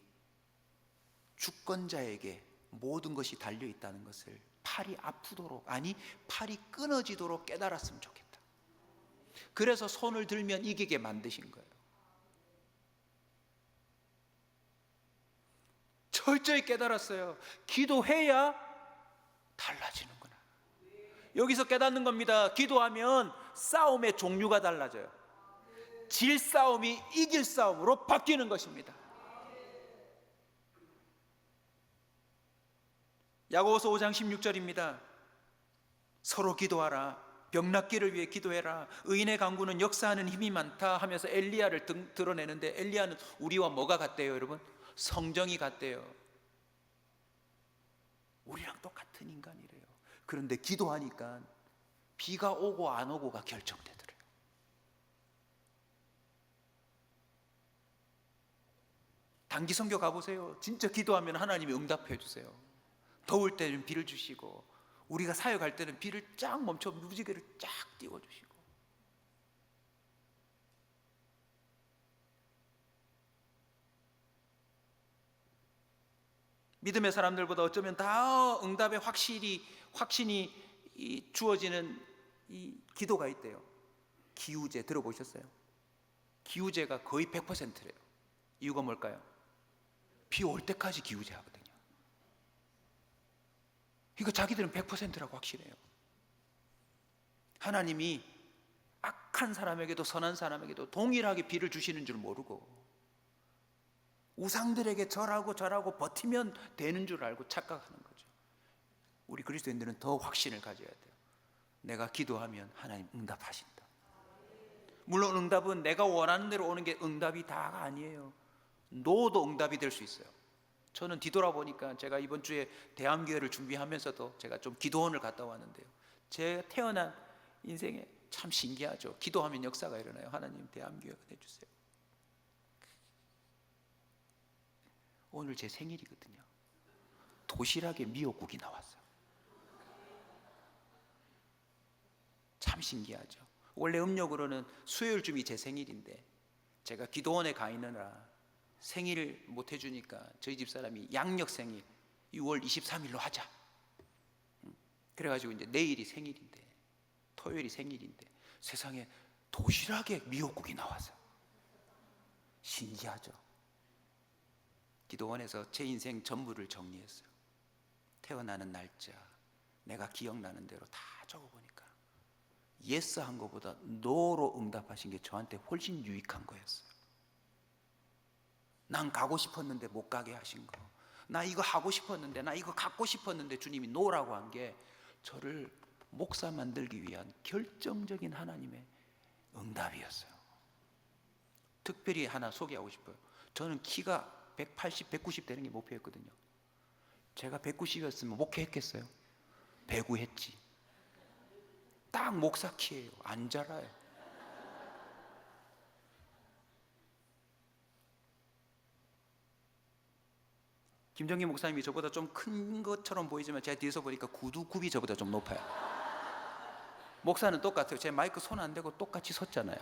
주권자에게 모든 것이 달려있다는 것을 팔이 아프도록, 아니 팔이 끊어지도록 깨달았으면 좋겠다. 그래서 손을 들면 이기게 만드신 거예요. 철저히 깨달았어요. 기도해야 달라지는구나. 여기서 깨닫는 겁니다. 기도하면 싸움의 종류가 달라져요. 질 싸움이 이길 싸움으로 바뀌는 것입니다. 야고보서 5장 16절입니다. 서로 기도하라. 병 낫기를 위해 기도해라. 의인의 간구는 역사하는 힘이 많다 하면서 엘리야를 드러내는데, 엘리야는 우리와 뭐가 같대요, 여러분? 성정이 같대요. 우리랑 똑같은 인간이래요. 그런데 기도하니까 비가 오고 안 오고가 결정되더래요. 단기 선교 가보세요. 진짜 기도하면 하나님이 응답해 주세요. 더울 때는 비를 주시고, 우리가 사역할 때는 비를 쫙 멈춰 무지개를 쫙 띄워주시고. 믿음의 사람들보다 어쩌면 다 응답에 확신이 주어지는 이 기도가 있대요. 기우제 들어보셨어요? 기우제가 거의 100%래요. 이유가 뭘까요? 비 올 때까지 기우제 하거든요. 이거 자기들은 100%라고 확신해요. 하나님이 악한 사람에게도 선한 사람에게도 동일하게 비를 주시는 줄 모르고 우상들에게 절하고 버티면 되는 줄 알고 착각하는 거죠. 우리 그리스도인들은 더 확신을 가져야 돼요. 내가 기도하면 하나님 응답하신다. 물론 응답은 내가 원하는 대로 오는 게 응답이 다가 아니에요. 노도 응답이 될 수 있어요. 저는 뒤돌아보니까 제가 이번 주에 대암교회를 준비하면서도 제가 좀 기도원을 갔다 왔는데요, 제 태어난 인생에 참 신기하죠. 기도하면 역사가 일어나요. 하나님 대암교회 해주세요. 오늘 제 생일이거든요. 도시락에 미역국이 나왔어요. 참 신기하죠. 원래 음력으로는 수요일쯤이 제 생일인데 제가 기도원에 가 있느라 생일을 못 해주니까 저희 집사람이 양력 생일 6월 23일로 하자. 그래가지고 이제 내일이 생일인데, 토요일이 생일인데 세상에 도시락에 미역국이 나와서 신기하죠. 기도원에서 제 인생 전부를 정리했어요. 태어나는 날짜, 내가 기억나는 대로 다 적어보니까 예스 한 것보다 노로 응답하신 게 저한테 훨씬 유익한 거였어요. 난 가고 싶었는데 못 가게 하신 거, 나 이거 하고 싶었는데, 나 이거 갖고 싶었는데 주님이 노라고 한 게 저를 목사 만들기 위한 결정적인 하나님의 응답이었어요. 특별히 하나 소개하고 싶어요. 저는 키가 180, 190 되는 게 목표였거든요. 제가 190이었으면 목회했겠어요? 배구했지. 딱 목사 키예요. 안 자라요. 김정기 목사님이 저보다 좀 큰 것처럼 보이지만 제가 뒤에서 보니까 구두굽이 저보다 좀 높아요. 목사는 똑같아요. 제 마이크 손 안 대고 똑같이 섰잖아요.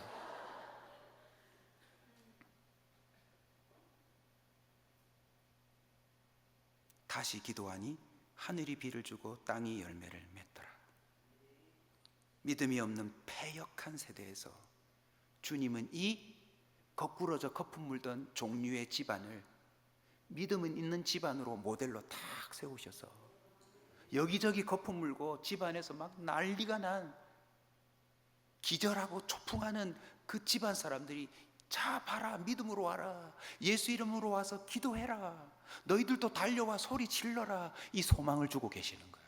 다시 기도하니 하늘이 비를 주고 땅이 열매를 맺더라. 믿음이 없는 패역한 세대에서 주님은 이 거꾸러져 거품 물던 종류의 집안을 믿음은 있는 집안으로 모델로 탁 세우셔서 여기저기 거품 물고 집안에서 막 난리가 난 기절하고 초풍하는 그 집안 사람들이, 자 봐라, 믿음으로 와라, 예수 이름으로 와서 기도해라, 너희들도 달려와 소리 질러라, 이 소망을 주고 계시는 거예요.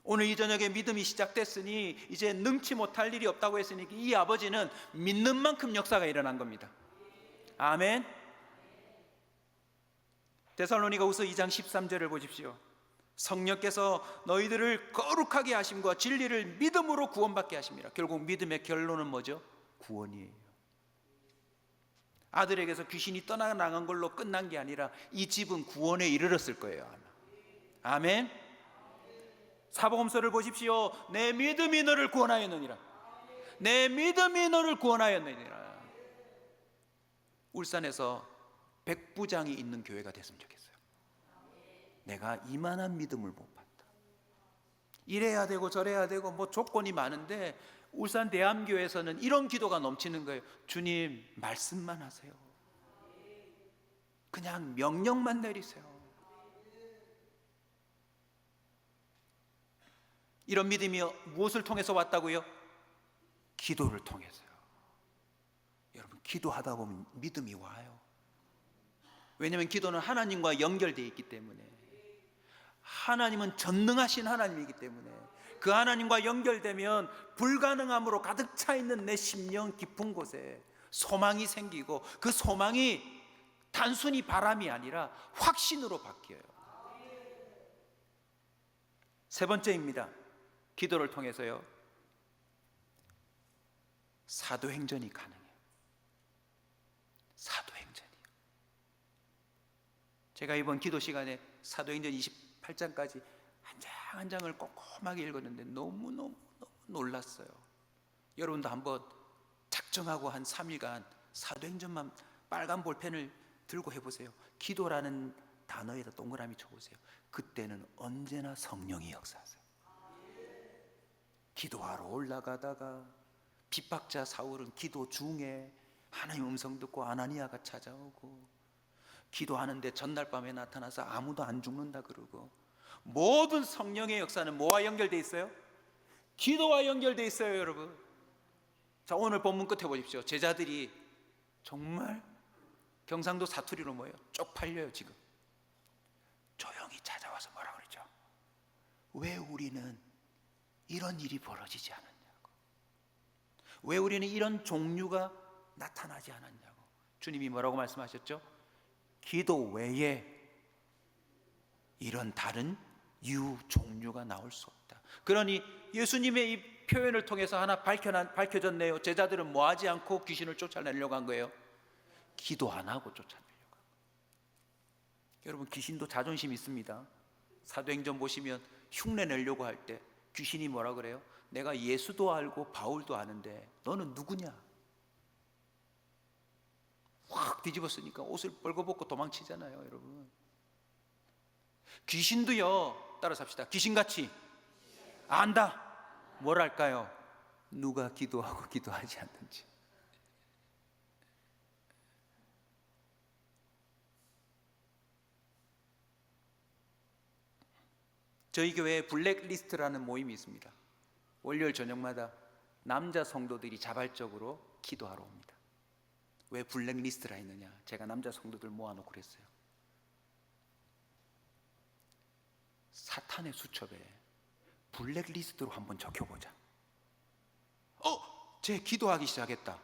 오늘 이 저녁에 믿음이 시작됐으니 이제 능치 못할 일이 없다고 했으니 이 아버지는 믿는 만큼 역사가 일어난 겁니다. 아멘. 데살로니가후서 2장 13절을 보십시오. 성령께서 너희들을 거룩하게 하심과 진리를 믿음으로 구원받게 하심이라. 결국 믿음의 결론은 뭐죠? 구원이에요. 아들에게서 귀신이 떠나간 걸로 끝난 게 아니라 이 집은 구원에 이르렀을 거예요, 아마. 아멘. 사복음서를 보십시오. 내 믿음이 너를 구원하였느니라. 내 믿음이 너를 구원하였느니라. 울산에서 백부장이 있는 교회가 됐으면 좋겠어요. 내가 이만한 믿음을 못 봤다. 이래야 되고 저래야 되고 뭐 조건이 많은데 울산 대암교회에서는 이런 기도가 넘치는 거예요. 주님, 말씀만 하세요. 그냥 명령만 내리세요. 이런 믿음이 무엇을 통해서 왔다고요? 기도를 통해서요. 여러분, 기도하다 보면 믿음이 와요. 왜냐하면 기도는 하나님과 연결되어 있기 때문에, 하나님은 전능하신 하나님이기 때문에 그 하나님과 연결되면 불가능함으로 가득 차 있는 내 심령 깊은 곳에 소망이 생기고, 그 소망이 단순히 바람이 아니라 확신으로 바뀌어요. 세 번째입니다. 기도를 통해서요, 사도행전이 가능해요. 사도행전이요. 제가 이번 기도 시간에 사도행전 28장까지 한 장 한 장을 꼼꼼하게 읽었는데 너무너무 놀랐어요. 여러분도 한번 작정하고 한 3일간 사도행전만 빨간 볼펜을 들고 해보세요. 기도라는 단어에다 동그라미 쳐보세요. 그때는 언제나 성령이 역사하세요. 기도하러 올라가다가 핍박자 사울은 기도 중에 하나님 음성 듣고 아나니아가 찾아오고, 기도하는데 전날 밤에 나타나서 아무도 안 죽는다 그러고, 모든 성령의 역사는 뭐와 연결되어 있어요? 기도와 연결되어 있어요, 여러분. 자, 오늘 본문 끝에 보십시오. 제자들이 정말 경상도 사투리로 뭐예요? 쪽팔려요. 지금 조용히 찾아와서 뭐라 그러죠? 왜 우리는 이런 일이 벌어지지 않았냐고, 왜 우리는 이런 종류가 나타나지 않았냐고. 주님이 뭐라고 말씀하셨죠? 기도 외에 이런 다른 종류가 나올 수 없다. 그러니 예수님의 이 표현을 통해서 하나 밝혀졌네요. 제자들은 뭐 하지 않고 귀신을 쫓아내려고 한 거예요? 기도 안 하고 쫓아내려고 한 거예요. 여러분, 귀신도 자존심 있습니다. 사도행전 보시면 흉내 내려고 할 때 귀신이 뭐라 그래요? 내가 예수도 알고 바울도 아는데 너는 누구냐? 확 뒤집었으니까 옷을 벌거벗고 도망치잖아요, 여러분. 귀신도요, 따라서 합시다. 귀신같이 안다. 뭐랄까요? 누가 기도하고 기도하지 않는지. 저희 교회에 블랙리스트라는 모임이 있습니다. 월요일 저녁마다 남자 성도들이 자발적으로 기도하러 옵니다. 왜 블랙리스트라 했느냐? 제가 남자 성도들 모아놓고 그랬어요. 사탄의 수첩에 블랙리스트로 한번 적혀보자. 쟤 기도하기 시작했다.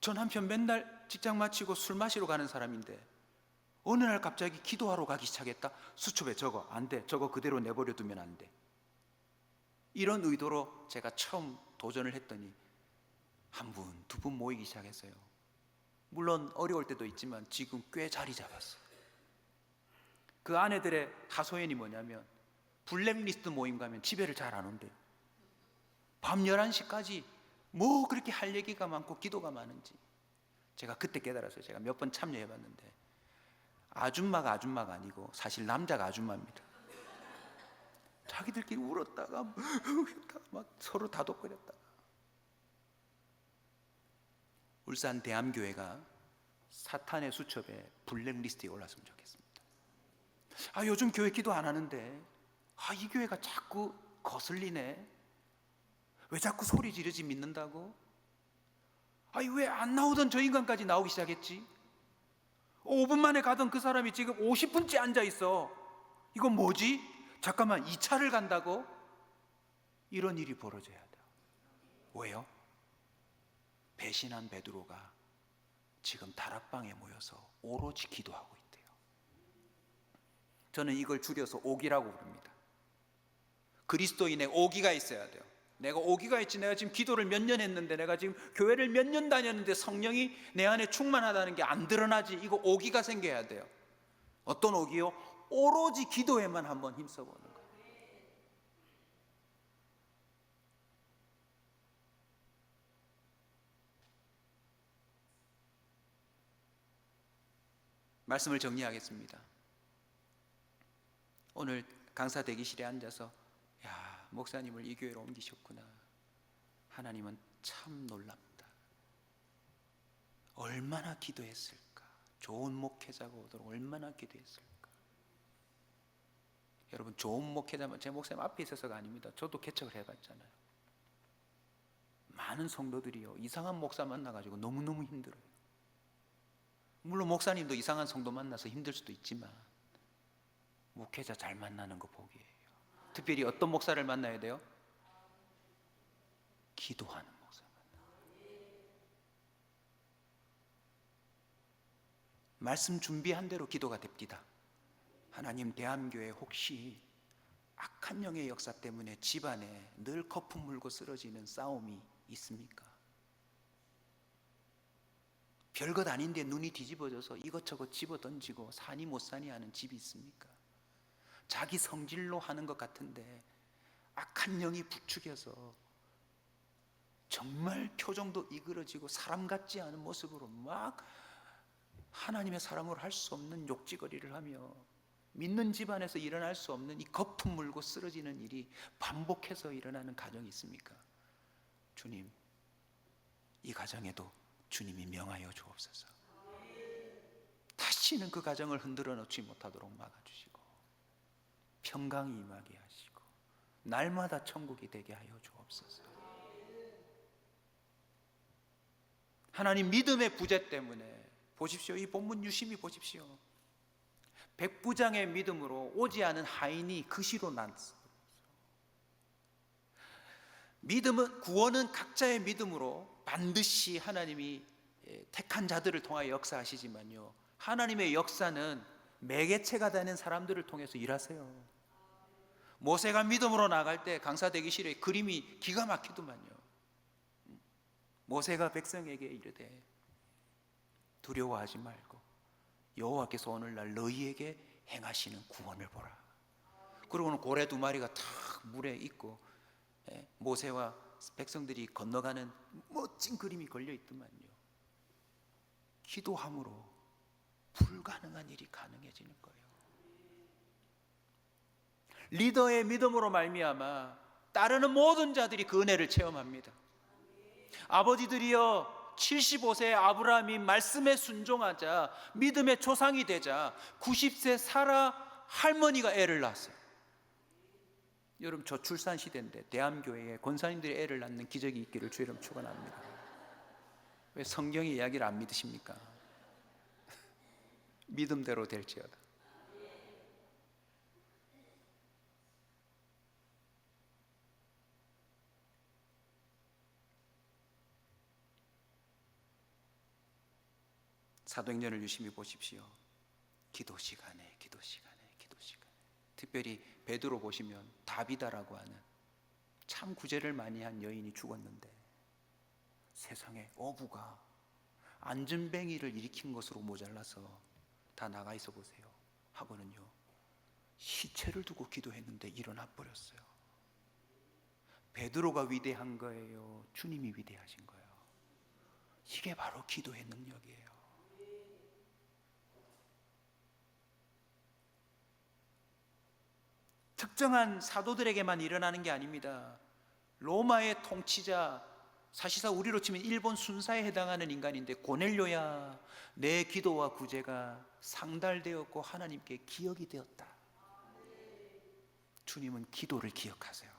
저 남편 맨날 직장 마치고 술 마시러 가는 사람인데 어느 날 갑자기 기도하러 가기 시작했다. 수첩에 적어. 안 돼. 저거 그대로 내버려 두면 안 돼. 이런 의도로 제가 처음 도전을 했더니 한 분, 두 분 모이기 시작했어요. 물론 어려울 때도 있지만 지금 꽤 자리 잡았어요. 그 아내들의 하소연이 뭐냐면 블랙리스트 모임 가면 집에를 잘 안 온대요. 밤 11시까지 뭐 그렇게 할 얘기가 많고 기도가 많은지. 제가 그때 깨달았어요. 제가 몇 번 참여해봤는데 아줌마가 아줌마가 아니고 사실 남자가 아줌마입니다. 자기들끼리 울었다가 막 서로 다독거렸다가. 울산 대암교회가 사탄의 수첩에 블랙리스트에 올랐으면 좋겠습니다. 요즘 교회 기도 안 하는데 이 교회가 자꾸 거슬리네. 왜 자꾸 소리 지르지 믿는다고? 왜 안 나오던 저 인간까지 나오기 시작했지? 5분 만에 가던 그 사람이 지금 50분째 앉아 있어. 이건 뭐지? 잠깐만, 2차를 간다고? 이런 일이 벌어져야 돼요. 왜요? 배신한 베드로가 지금 다락방에 모여서 오로지 기도하고 있대요. 저는 이걸 줄여서 오기라고 부릅니다. 그리스도인의 오기가 있어야 돼요. 내가 오기가 있지. 내가 지금 기도를 몇 년 했는데, 내가 지금 교회를 몇 년 다녔는데 성령이 내 안에 충만하다는 게 안 드러나지. 이거 오기가 생겨야 돼요. 어떤 오기요? 오로지 기도에만 한번 힘써보는 거예요. 말씀을 정리하겠습니다. 오늘 강사 대기실에 앉아서 목사님을 이 교회로 옮기셨구나. 하나님은 참 놀랍다. 얼마나 기도했을까. 좋은 목회자가 오도록 얼마나 기도했을까. 여러분, 좋은 목회자면 제 목사님 앞에 있어서가 아닙니다. 저도 개척을 해봤잖아요. 많은 성도들이요, 이상한 목사 만나가지고 너무너무 힘들어요. 물론 목사님도 이상한 성도 만나서 힘들 수도 있지만 목회자 잘 만나는 거 복이에요. 특별히 어떤 목사를 만나야 돼요? 기도하는 목사 만나요. 말씀 준비한 대로 기도가 됩니다. 하나님, 대암교회 혹시 악한 영의 역사 때문에 집안에 늘 거품 물고 쓰러지는 싸움이 있습니까? 별것 아닌데 눈이 뒤집어져서 이것저것 집어던지고 사니 못 사니 하는 집이 있습니까? 자기 성질로 하는 것 같은데 악한 영이 부추겨서 정말 표정도 이그러지고 사람 같지 않은 모습으로 막 하나님의 사람으로 할 수 없는 욕지거리를 하며 믿는 집안에서 일어날 수 없는 이 거품 물고 쓰러지는 일이 반복해서 일어나는 가정이 있습니까? 주님, 이 가정에도 주님이 명하여 주옵소서. 다시는 그 가정을 흔들어 놓지 못하도록 막아주시고 평강이 임하게 하시고 날마다 천국이 되게 하여 주옵소서. 하나님, 믿음의 부재 때문에 보십시오. 이 본문 유심히 보십시오. 백부장의 믿음으로 오지 않은 하인이 그시로 났어. 믿음은, 구원은 각자의 믿음으로 반드시 하나님이 택한 자들을 통하여 역사하시지만요, 하나님의 역사는 매개체가 되는 사람들을 통해서 일하세요. 모세가 믿음으로 나갈 때 강사 대기실에 그림이 기가 막히더만요. 모세가 백성에게 이르되 두려워하지 말고 여호와께서 오늘날 너희에게 행하시는 구원을 보라. 그러고는 고래 2마리가 탁 물에 있고 모세와 백성들이 건너가는 멋진 그림이 걸려 있더만요. 기도함으로 불가능한 일이 가능해지는 거예요. 리더의 믿음으로 말미암아 따르는 모든 자들이 그 은혜를 체험합니다. 아버지들이여 75세 아브라함이 말씀에 순종하자 믿음의 조상이 되자 90세 사라 할머니가 애를 낳았어요. 여러분, 저 출산 시대인데 대한교회에 권사님들이 애를 낳는 기적이 있기를 주의 이름 축원합니다. 왜 성경의 이야기를 안 믿으십니까? 믿음대로 될지어다. 사도행전을 유심히 보십시오. 기도 시간에 특별히 베드로 보시면 다비다라고 하는 참 구제를 많이 한 여인이 죽었는데 세상에 어부가 안전뱅이를 일으킨 것으로 모자라서 다 나가 있어 보세요 하고는요, 시체를 두고 기도했는데 일어나 버렸어요. 베드로가 위대한 거예요? 주님이 위대하신 거예요? 이게 바로 기도의 능력이에요. 특정한 사도들에게만 일어나는 게 아닙니다. 로마의 통치자, 사실상 우리로 치면 일본 순사에 해당하는 인간인데 고넬료야, 내 기도와 구제가 상달되었고 하나님께 기억이 되었다. 주님은 기도를 기억하세요.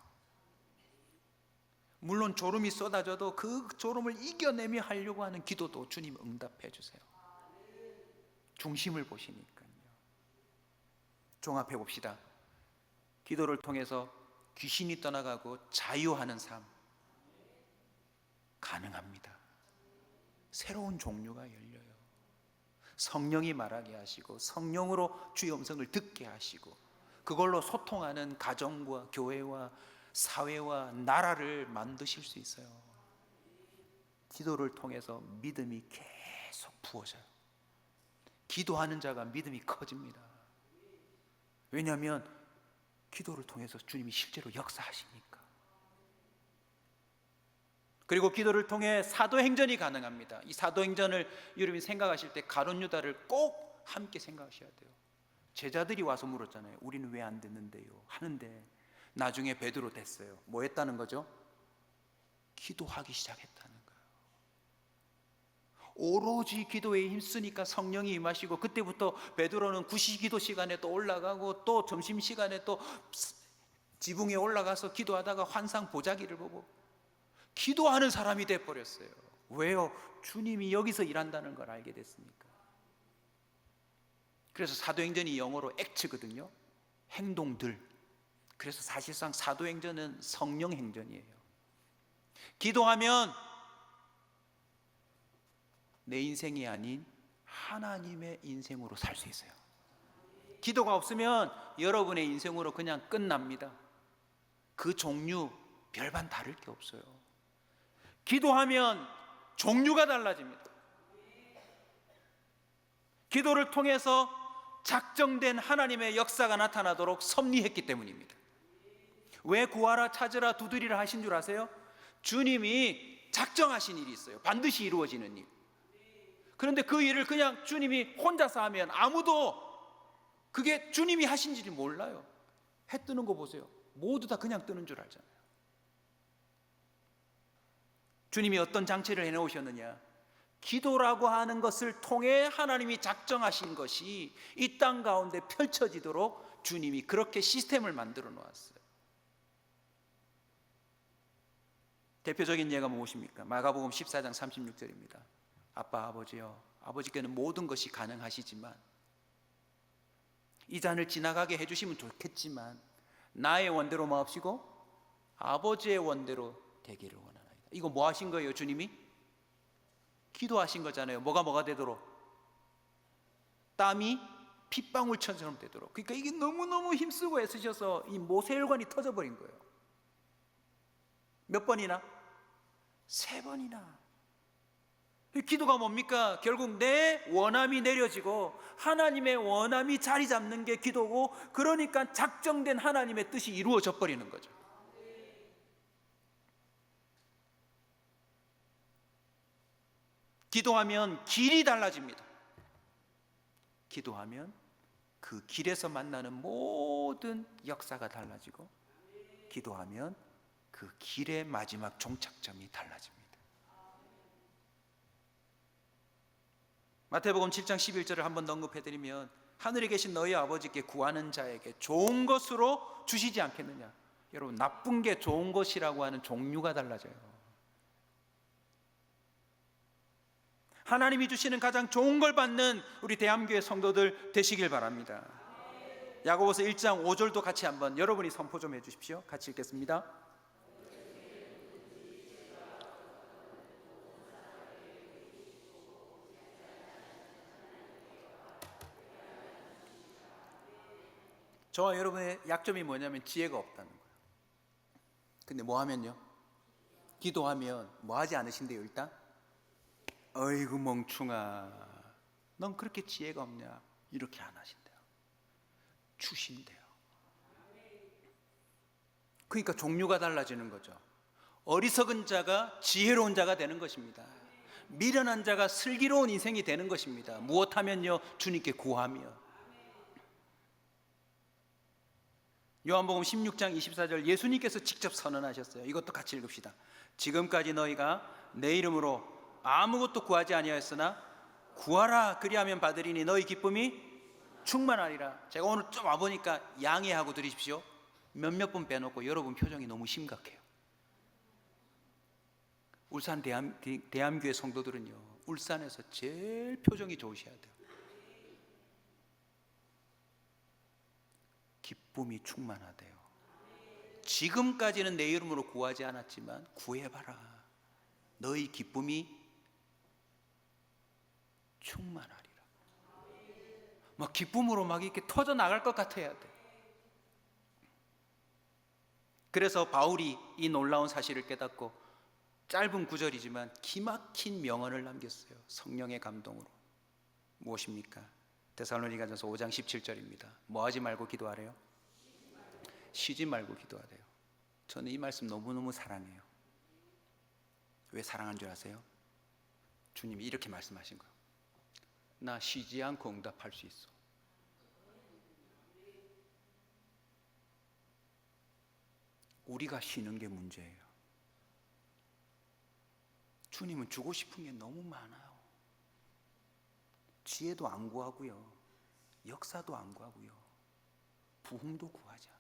물론 졸음이 쏟아져도 그 졸음을 이겨내며 하려고 하는 기도도 주님 응답해 주세요. 중심을 보시니까요. 종합해 봅시다. 기도를 통해서 귀신이 떠나가고 자유하는 삶 가능합니다. 새로운 종류가 열려요. 성령이 말하게 하시고 성령으로 주의 음성을 듣게 하시고 그걸로 소통하는 가정과 교회와 사회와 나라를 만드실 수 있어요. 기도를 통해서 믿음이 계속 부어져요. 기도하는 자가 믿음이 커집니다. 왜냐하면 기도를 통해서 주님이 실제로 역사하시니까. 그리고 기도를 통해 사도행전이 가능합니다. 이 사도행전을 여러분이 생각하실 때 가룟 유다를 꼭 함께 생각하셔야 돼요. 제자들이 와서 물었잖아요. 우리는 왜 안 됐는데요? 하는데 나중에 베드로 됐어요. 뭐 했다는 거죠? 기도하기 시작했다는 거예요. 오로지 기도에 힘쓰니까 성령이 임하시고 그때부터 베드로는 구시기도 시간에 또 올라가고 또 점심시간에 또 지붕에 올라가서 기도하다가 환상 보자기를 보고 기도하는 사람이 돼버렸어요. 왜요? 주님이 여기서 일한다는 걸 알게 됐으니까. 그래서 사도행전이 영어로 액츠거든요. 행동들. 그래서 사실상 사도행전은 성령행전이에요. 기도하면 내 인생이 아닌 하나님의 인생으로 살 수 있어요. 기도가 없으면 여러분의 인생으로 그냥 끝납니다. 그 종류 별반 다를 게 없어요. 기도하면 종류가 달라집니다. 기도를 통해서 작정된 하나님의 역사가 나타나도록 섭리했기 때문입니다. 왜 구하라 찾으라 두드리라 하신 줄 아세요? 주님이 작정하신 일이 있어요. 반드시 이루어지는 일. 그런데 그 일을 그냥 주님이 혼자서 하면 아무도 그게 주님이 하신지를 몰라요. 해 뜨는 거 보세요. 모두 다 그냥 뜨는 줄 알잖아요. 주님이 어떤 장치를 해놓으셨느냐? 기도라고 하는 것을 통해 하나님이 작정하신 것이 이 땅 가운데 펼쳐지도록 주님이 그렇게 시스템을 만들어 놓았어요. 대표적인 예가 무엇입니까? 마가복음 14장 36절입니다. 아빠 아버지여, 아버지께는 모든 것이 가능하시지만 이 잔을 지나가게 해주시면 좋겠지만 나의 원대로 마옵시고 아버지의 원대로 되기를 원하나이다. 이거 뭐 하신 거예요? 주님이 기도하신 거잖아요. 뭐가 되도록? 땀이 핏방울처럼 되도록. 그러니까 이게 너무너무 힘쓰고 애쓰셔서 이 모세혈관이 터져버린 거예요. 몇 번이나? 3번이나. 기도가 뭡니까? 결국 내 원함이 내려지고 하나님의 원함이 자리 잡는 게 기도고, 그러니까 작정된 하나님의 뜻이 이루어져 버리는 거죠. 기도하면 길이 달라집니다. 기도하면 그 길에서 만나는 모든 역사가 달라지고, 기도하면 그 길의 마지막 종착점이 달라집니다. 마태복음 7장 11절을 한번 언급해드리면, 하늘에 계신 너희 아버지께 구하는 자에게 좋은 것으로 주시지 않겠느냐. 여러분, 나쁜 게 좋은 것이라고 하는 종류가 달라져요. 하나님이 주시는 가장 좋은 걸 받는 우리 대함교회 성도들 되시길 바랍니다. 야고보서 1장 5절도 같이 한번 여러분이 선포 좀 해주십시오. 같이 읽겠습니다. 저와 여러분의 약점이 뭐냐면 지혜가 없다는 거예요. 근데 뭐 하면요? 기도하면 뭐 하지 않으신대요. 일단 어이구 멍충아, 넌 그렇게 지혜가 없냐, 이렇게 안 하신대요. 주신대요. 그러니까 종류가 달라지는 거죠. 어리석은 자가 지혜로운 자가 되는 것입니다. 미련한 자가 슬기로운 인생이 되는 것입니다. 무엇하면요? 주님께 구하며. 요한복음 16장 24절 예수님께서 직접 선언하셨어요. 이것도 같이 읽읍시다. 지금까지 너희가 내 이름으로 아무것도 구하지 아니하였으나 구하라 그리하면 받으리니 너희 기쁨이 충만하리라. 제가 오늘 좀 와보니까 양해하고 드리십시오. 몇몇 분 빼놓고 여러분 표정이 너무 심각해요. 울산 대함교회 성도들은요, 울산에서 제일 표정이 좋으셔야 돼요. 기쁨이 충만하대요. 지금까지는 내 이름으로 구하지 않았지만 구해봐라. 너희 기쁨이 충만하리라. 막 기쁨으로 막 이렇게 터져 나갈 것 같아야 돼. 그래서 바울이 이 놀라운 사실을 깨닫고 짧은 구절이지만 기막힌 명언을 남겼어요. 성령의 감동으로. 무엇입니까? 데살로니가전서 5장 17절입니다. 뭐 하지 말고 기도하래요? 쉬지 말고 기도하래요. 저는 이 말씀 너무너무 사랑해요. 왜 사랑한 줄 아세요? 주님이 이렇게 말씀하신 거예요. 나 쉬지 않고 응답할 수 있어. 우리가 쉬는 게 문제예요. 주님은 주고 싶은 게 너무 많아요. 지혜도 안 구하고요, 역사도 안 구하고요, 부흥도 구하지 않아요.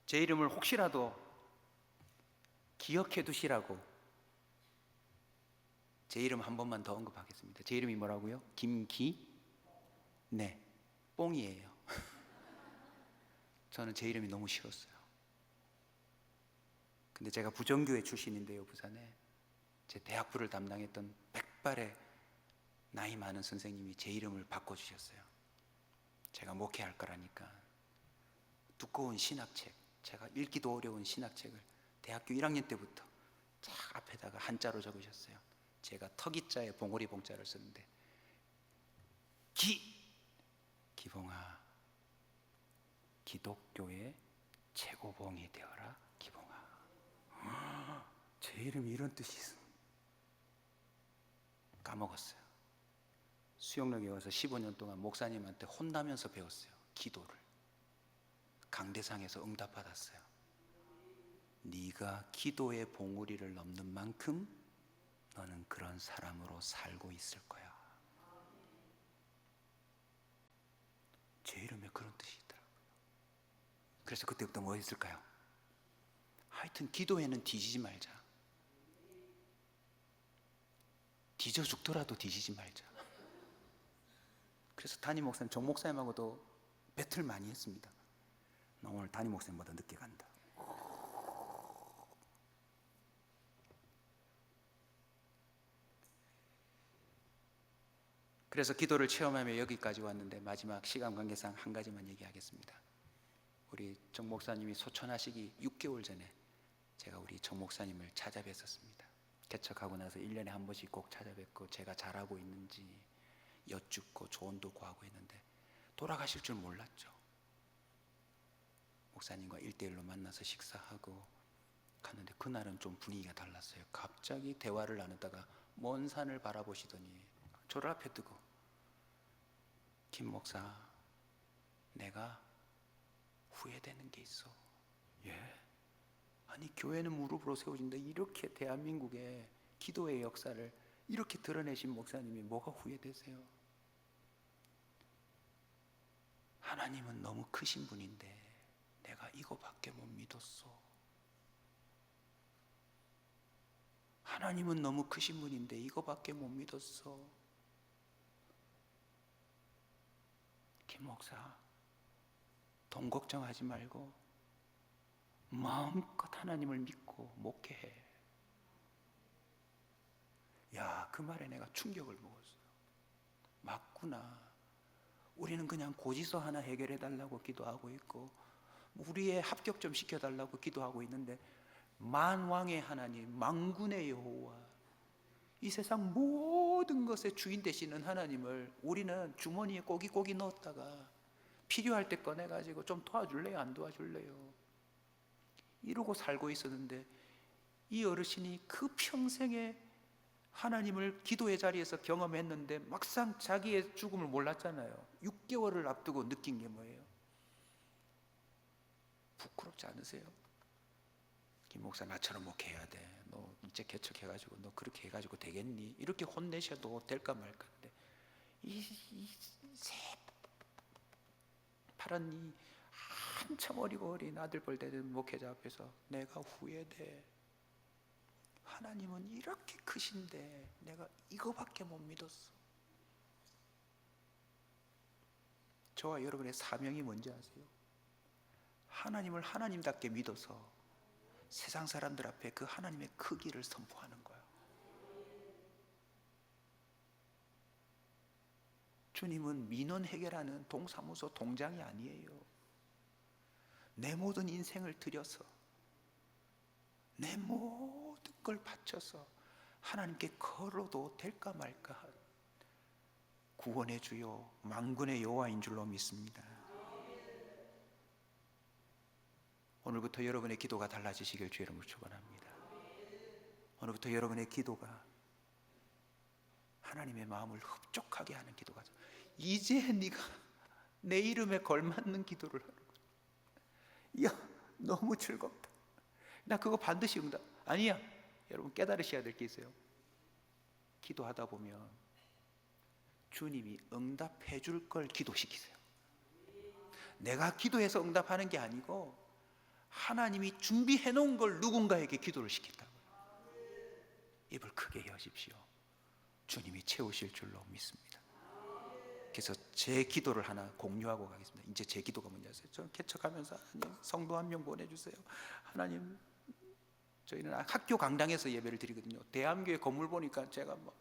제 이름을 혹시라도 기억해 두시라고 제 이름 한 번만 더 언급하겠습니다. 제 이름이 뭐라고요? 김기네. 뽕이에요. 저는 제 이름이 너무 싫었어요. 근데 제가 부정교회 출신인데요, 부산에 제 대학부를 담당했던 백발의 나이 많은 선생님이 제 이름을 바꿔주셨어요. 제가 목회할 거라니까. 두꺼운 신학책, 제가 읽기도 어려운 신학책을 대학교 1학년 때부터 쫙 앞에다가 한자로 적으셨어요. 제가 턱이자에 봉오리 봉자를 썼는데, 기봉아, 기독교의 최고봉이 되어라 기봉아. 제 이름이 이런 뜻이 있어. 까먹었어요. 수영역에 와서 15년 동안 목사님한테 혼나면서 배웠어요. 기도를. 강대상에서 응답받았어요. 네가 기도의 봉우리를 넘는 만큼 너는 그런 사람으로 살고 있을 거야. 제 이름에 그런 뜻이 있더라고요. 그래서 그때부터 뭐 했을까요? 하여튼 기도에는 뒤지지 말자. 뒤져 죽더라도 뒤지지 말자. 그래서 담임 목사님, 정 목사님하고도 배틀 많이 했습니다. 나 오늘 담임 목사님보다 늦게 간다. 그래서 기도를 체험하며 여기까지 왔는데 마지막 시간 관계상 한 가지만 얘기하겠습니다. 우리 정 목사님이 소천하시기 6개월 전에 제가 우리 정 목사님을 찾아뵀었습니다. 개척하고 나서 1년에 한 번씩 꼭 찾아뵙고 제가 잘하고 있는지 여쭙고 조언도 구하고 했는데 돌아가실 줄 몰랐죠. 목사님과 1대1로 만나서 식사하고 갔는데 그날은 좀 분위기가 달랐어요. 갑자기 대화를 나누다가 먼 산을 바라보시더니 저를 앞에 두고 김 목사, 내가 후회되는 게 있어. 예? 아니 교회는 무릎으로 세워진다. 이렇게 대한민국의 기도의 역사를 이렇게 드러내신 목사님이 뭐가 후회되세요? 하나님은 너무 크신 분인데 내가 이거밖에 못 믿었어. 하나님은 너무 크신 분인데 이거밖에 못 믿었어. 김 목사, 돈 걱정하지 말고 마음껏 하나님을 믿고 목회해. 야, 그 말에 내가 충격을 먹었어요. 맞구나. 우리는 그냥 고지서 하나 해결해 달라고 기도하고 있고 우리의 합격 좀 시켜달라고 기도하고 있는데 만왕의 하나님, 만군의 여호와, 이 세상 모든 것의 주인 되시는 하나님을 우리는 주머니에 꼬깃꼬깃 넣었다가 필요할 때 꺼내가지고 좀 도와줄래요? 안 도와줄래요? 이러고 살고 있었는데 이 어르신이 그 평생에 하나님을 기도의 자리에서 경험했는데 막상 자기의 죽음을 몰랐잖아요. 6개월을 앞두고 느낀 게 뭐예요? 부끄럽지 않으세요? 김 목사, 나처럼 목회해야 돼. 너 이제 개척해가지고 너 그렇게 해가지고 되겠니? 이렇게 혼내셔도 될까 말까인데 이 새파란 이 한참 어리고 어린 아들뻘 되는 목회자 앞에서 내가 후회돼. 하나님은 이렇게 크신데 내가 이거밖에 못 믿었어. 저와 여러분의 사명이 뭔지 아세요? 하나님을 하나님답게 믿어서 세상 사람들 앞에 그 하나님의 크기를 선포하는 거예요. 주님은 민원 해결하는 동사무소 동장이 아니에요. 내 모든 인생을 들여서 내 모든 걸 바쳐서 하나님께 걸어도 될까 말까 한 구원의 주요 만군의 여호와인 줄로 믿습니다. 오늘부터 여러분의 기도가 달라지시길 주의 이름으로 축원합니다. 오늘부터 여러분의 기도가 하나님의 마음을 흡족하게 하는 기도가, 이제 네가 내 이름에 걸맞는 기도를 하는 거야. 야, 너무 즐겁다. 나 그거 반드시 응답. 아니야. 여러분 깨달으셔야 될 게 있어요. 기도하다 보면 주님이 응답해 줄 걸 기도시키세요. 내가 기도해서 응답하는 게 아니고 하나님이 준비해 놓은 걸 누군가에게 기도를 시킨다고요. 입을 크게 여십시오. 주님이 채우실 줄로 믿습니다. 그래서 제 기도를 하나 공유하고 가겠습니다. 이제 제 기도가 뭔지 아세요? 저는 개척하면서 하나님 성도 한 명 보내주세요. 하나님, 저희는 학교 강당에서 예배를 드리거든요. 대암교회 건물 보니까 제가 막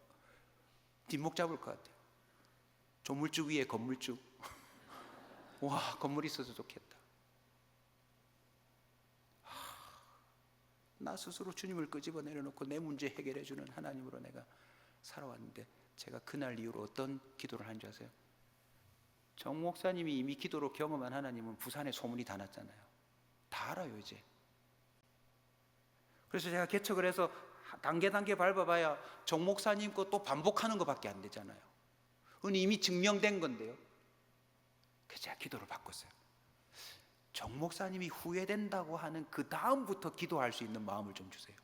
뒷목 잡을 것 같아요. 조물주 위에 건물주. 와, 건물 있어서 좋겠다. 나 스스로 주님을 끄집어 내려놓고 내 문제 해결해 주는 하나님으로 내가 살아왔는데 제가 그날 이후로 어떤 기도를 한 줄 아세요? 정 목사님이 이미 기도로 경험한 하나님은 부산에 소문이 다 났잖아요. 다 알아요 이제. 그래서 제가 개척을 해서 단계 밟아봐야 정 목사님 거 또 반복하는 것밖에 안 되잖아요. 그건 이미 증명된 건데요. 그래서 제가 기도를 바꿨어요. 정 목사님이 후회된다고 하는 그 다음부터 기도할 수 있는 마음을 좀 주세요.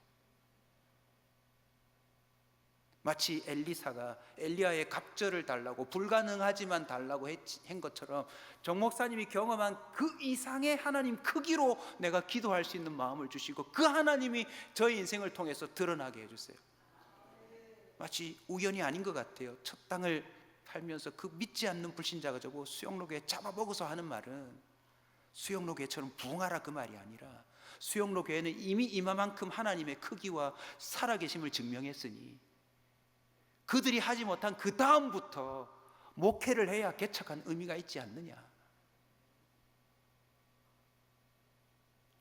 마치 엘리사가 엘리야의 갑절을 달라고, 불가능하지만 달라고 한 것처럼 정 목사님이 경험한 그 이상의 하나님 크기로 내가 기도할 수 있는 마음을 주시고 그 하나님이 저의 인생을 통해서 드러나게 해주세요. 마치 우연이 아닌 것 같아요. 첫 땅을 팔면서 그 믿지 않는 불신자가 저고 수영록에 잡아먹어서 하는 말은 수영로 교회처럼 부흥하라 그 말이 아니라 수영로 교회는 이미 이마만큼 하나님의 크기와 살아계심을 증명했으니 그들이 하지 못한 그 다음부터 목회를 해야 개척한 의미가 있지 않느냐.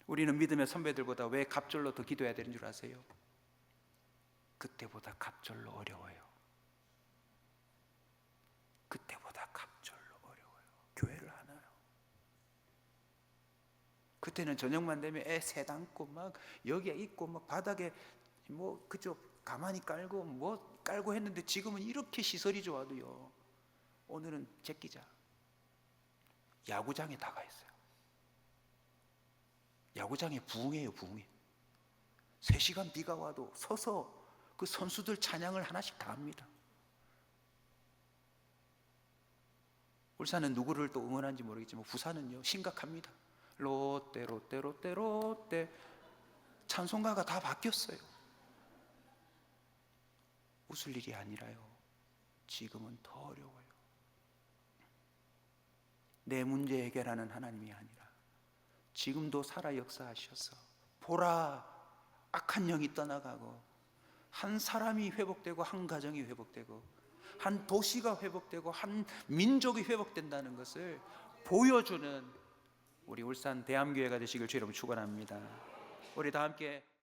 우리는 믿음의 선배들보다 왜 갑절로 더 기도해야 되는 줄 아세요? 그때보다 갑절로 어려워요. 그때보다 갑절로 어려워요. 교회를 하나요? 그때는 저녁만 되면 애 새 담고 막 여기에 있고 막 바닥에 뭐 그저 가만히 깔고 뭐 깔고 했는데 지금은 이렇게 시설이 좋아도요. 오늘은 제끼자. 야구장에 다가 있어요. 야구장에 부흥해요, 부흥해. 3시간 비가 와도 서서 그 선수들 찬양을 하나씩 다 합니다. 울산은 누구를 또 응원하는지 모르겠지만 부산은요 심각합니다. 롯데 롯데 롯데 롯데 찬송가가 다 바뀌었어요. 웃을 일이 아니라요. 지금은 더 어려워요. 내 문제 해결하는 하나님이 아니라 지금도 살아 역사하셔서 보라 악한 영이 떠나가고 한 사람이 회복되고 한 가정이 회복되고 한 도시가 회복되고 한 민족이 회복된다는 것을 보여주는 우리 울산 대암교회가 되시길 주의 이름으로 축원합니다. 우리 다 함께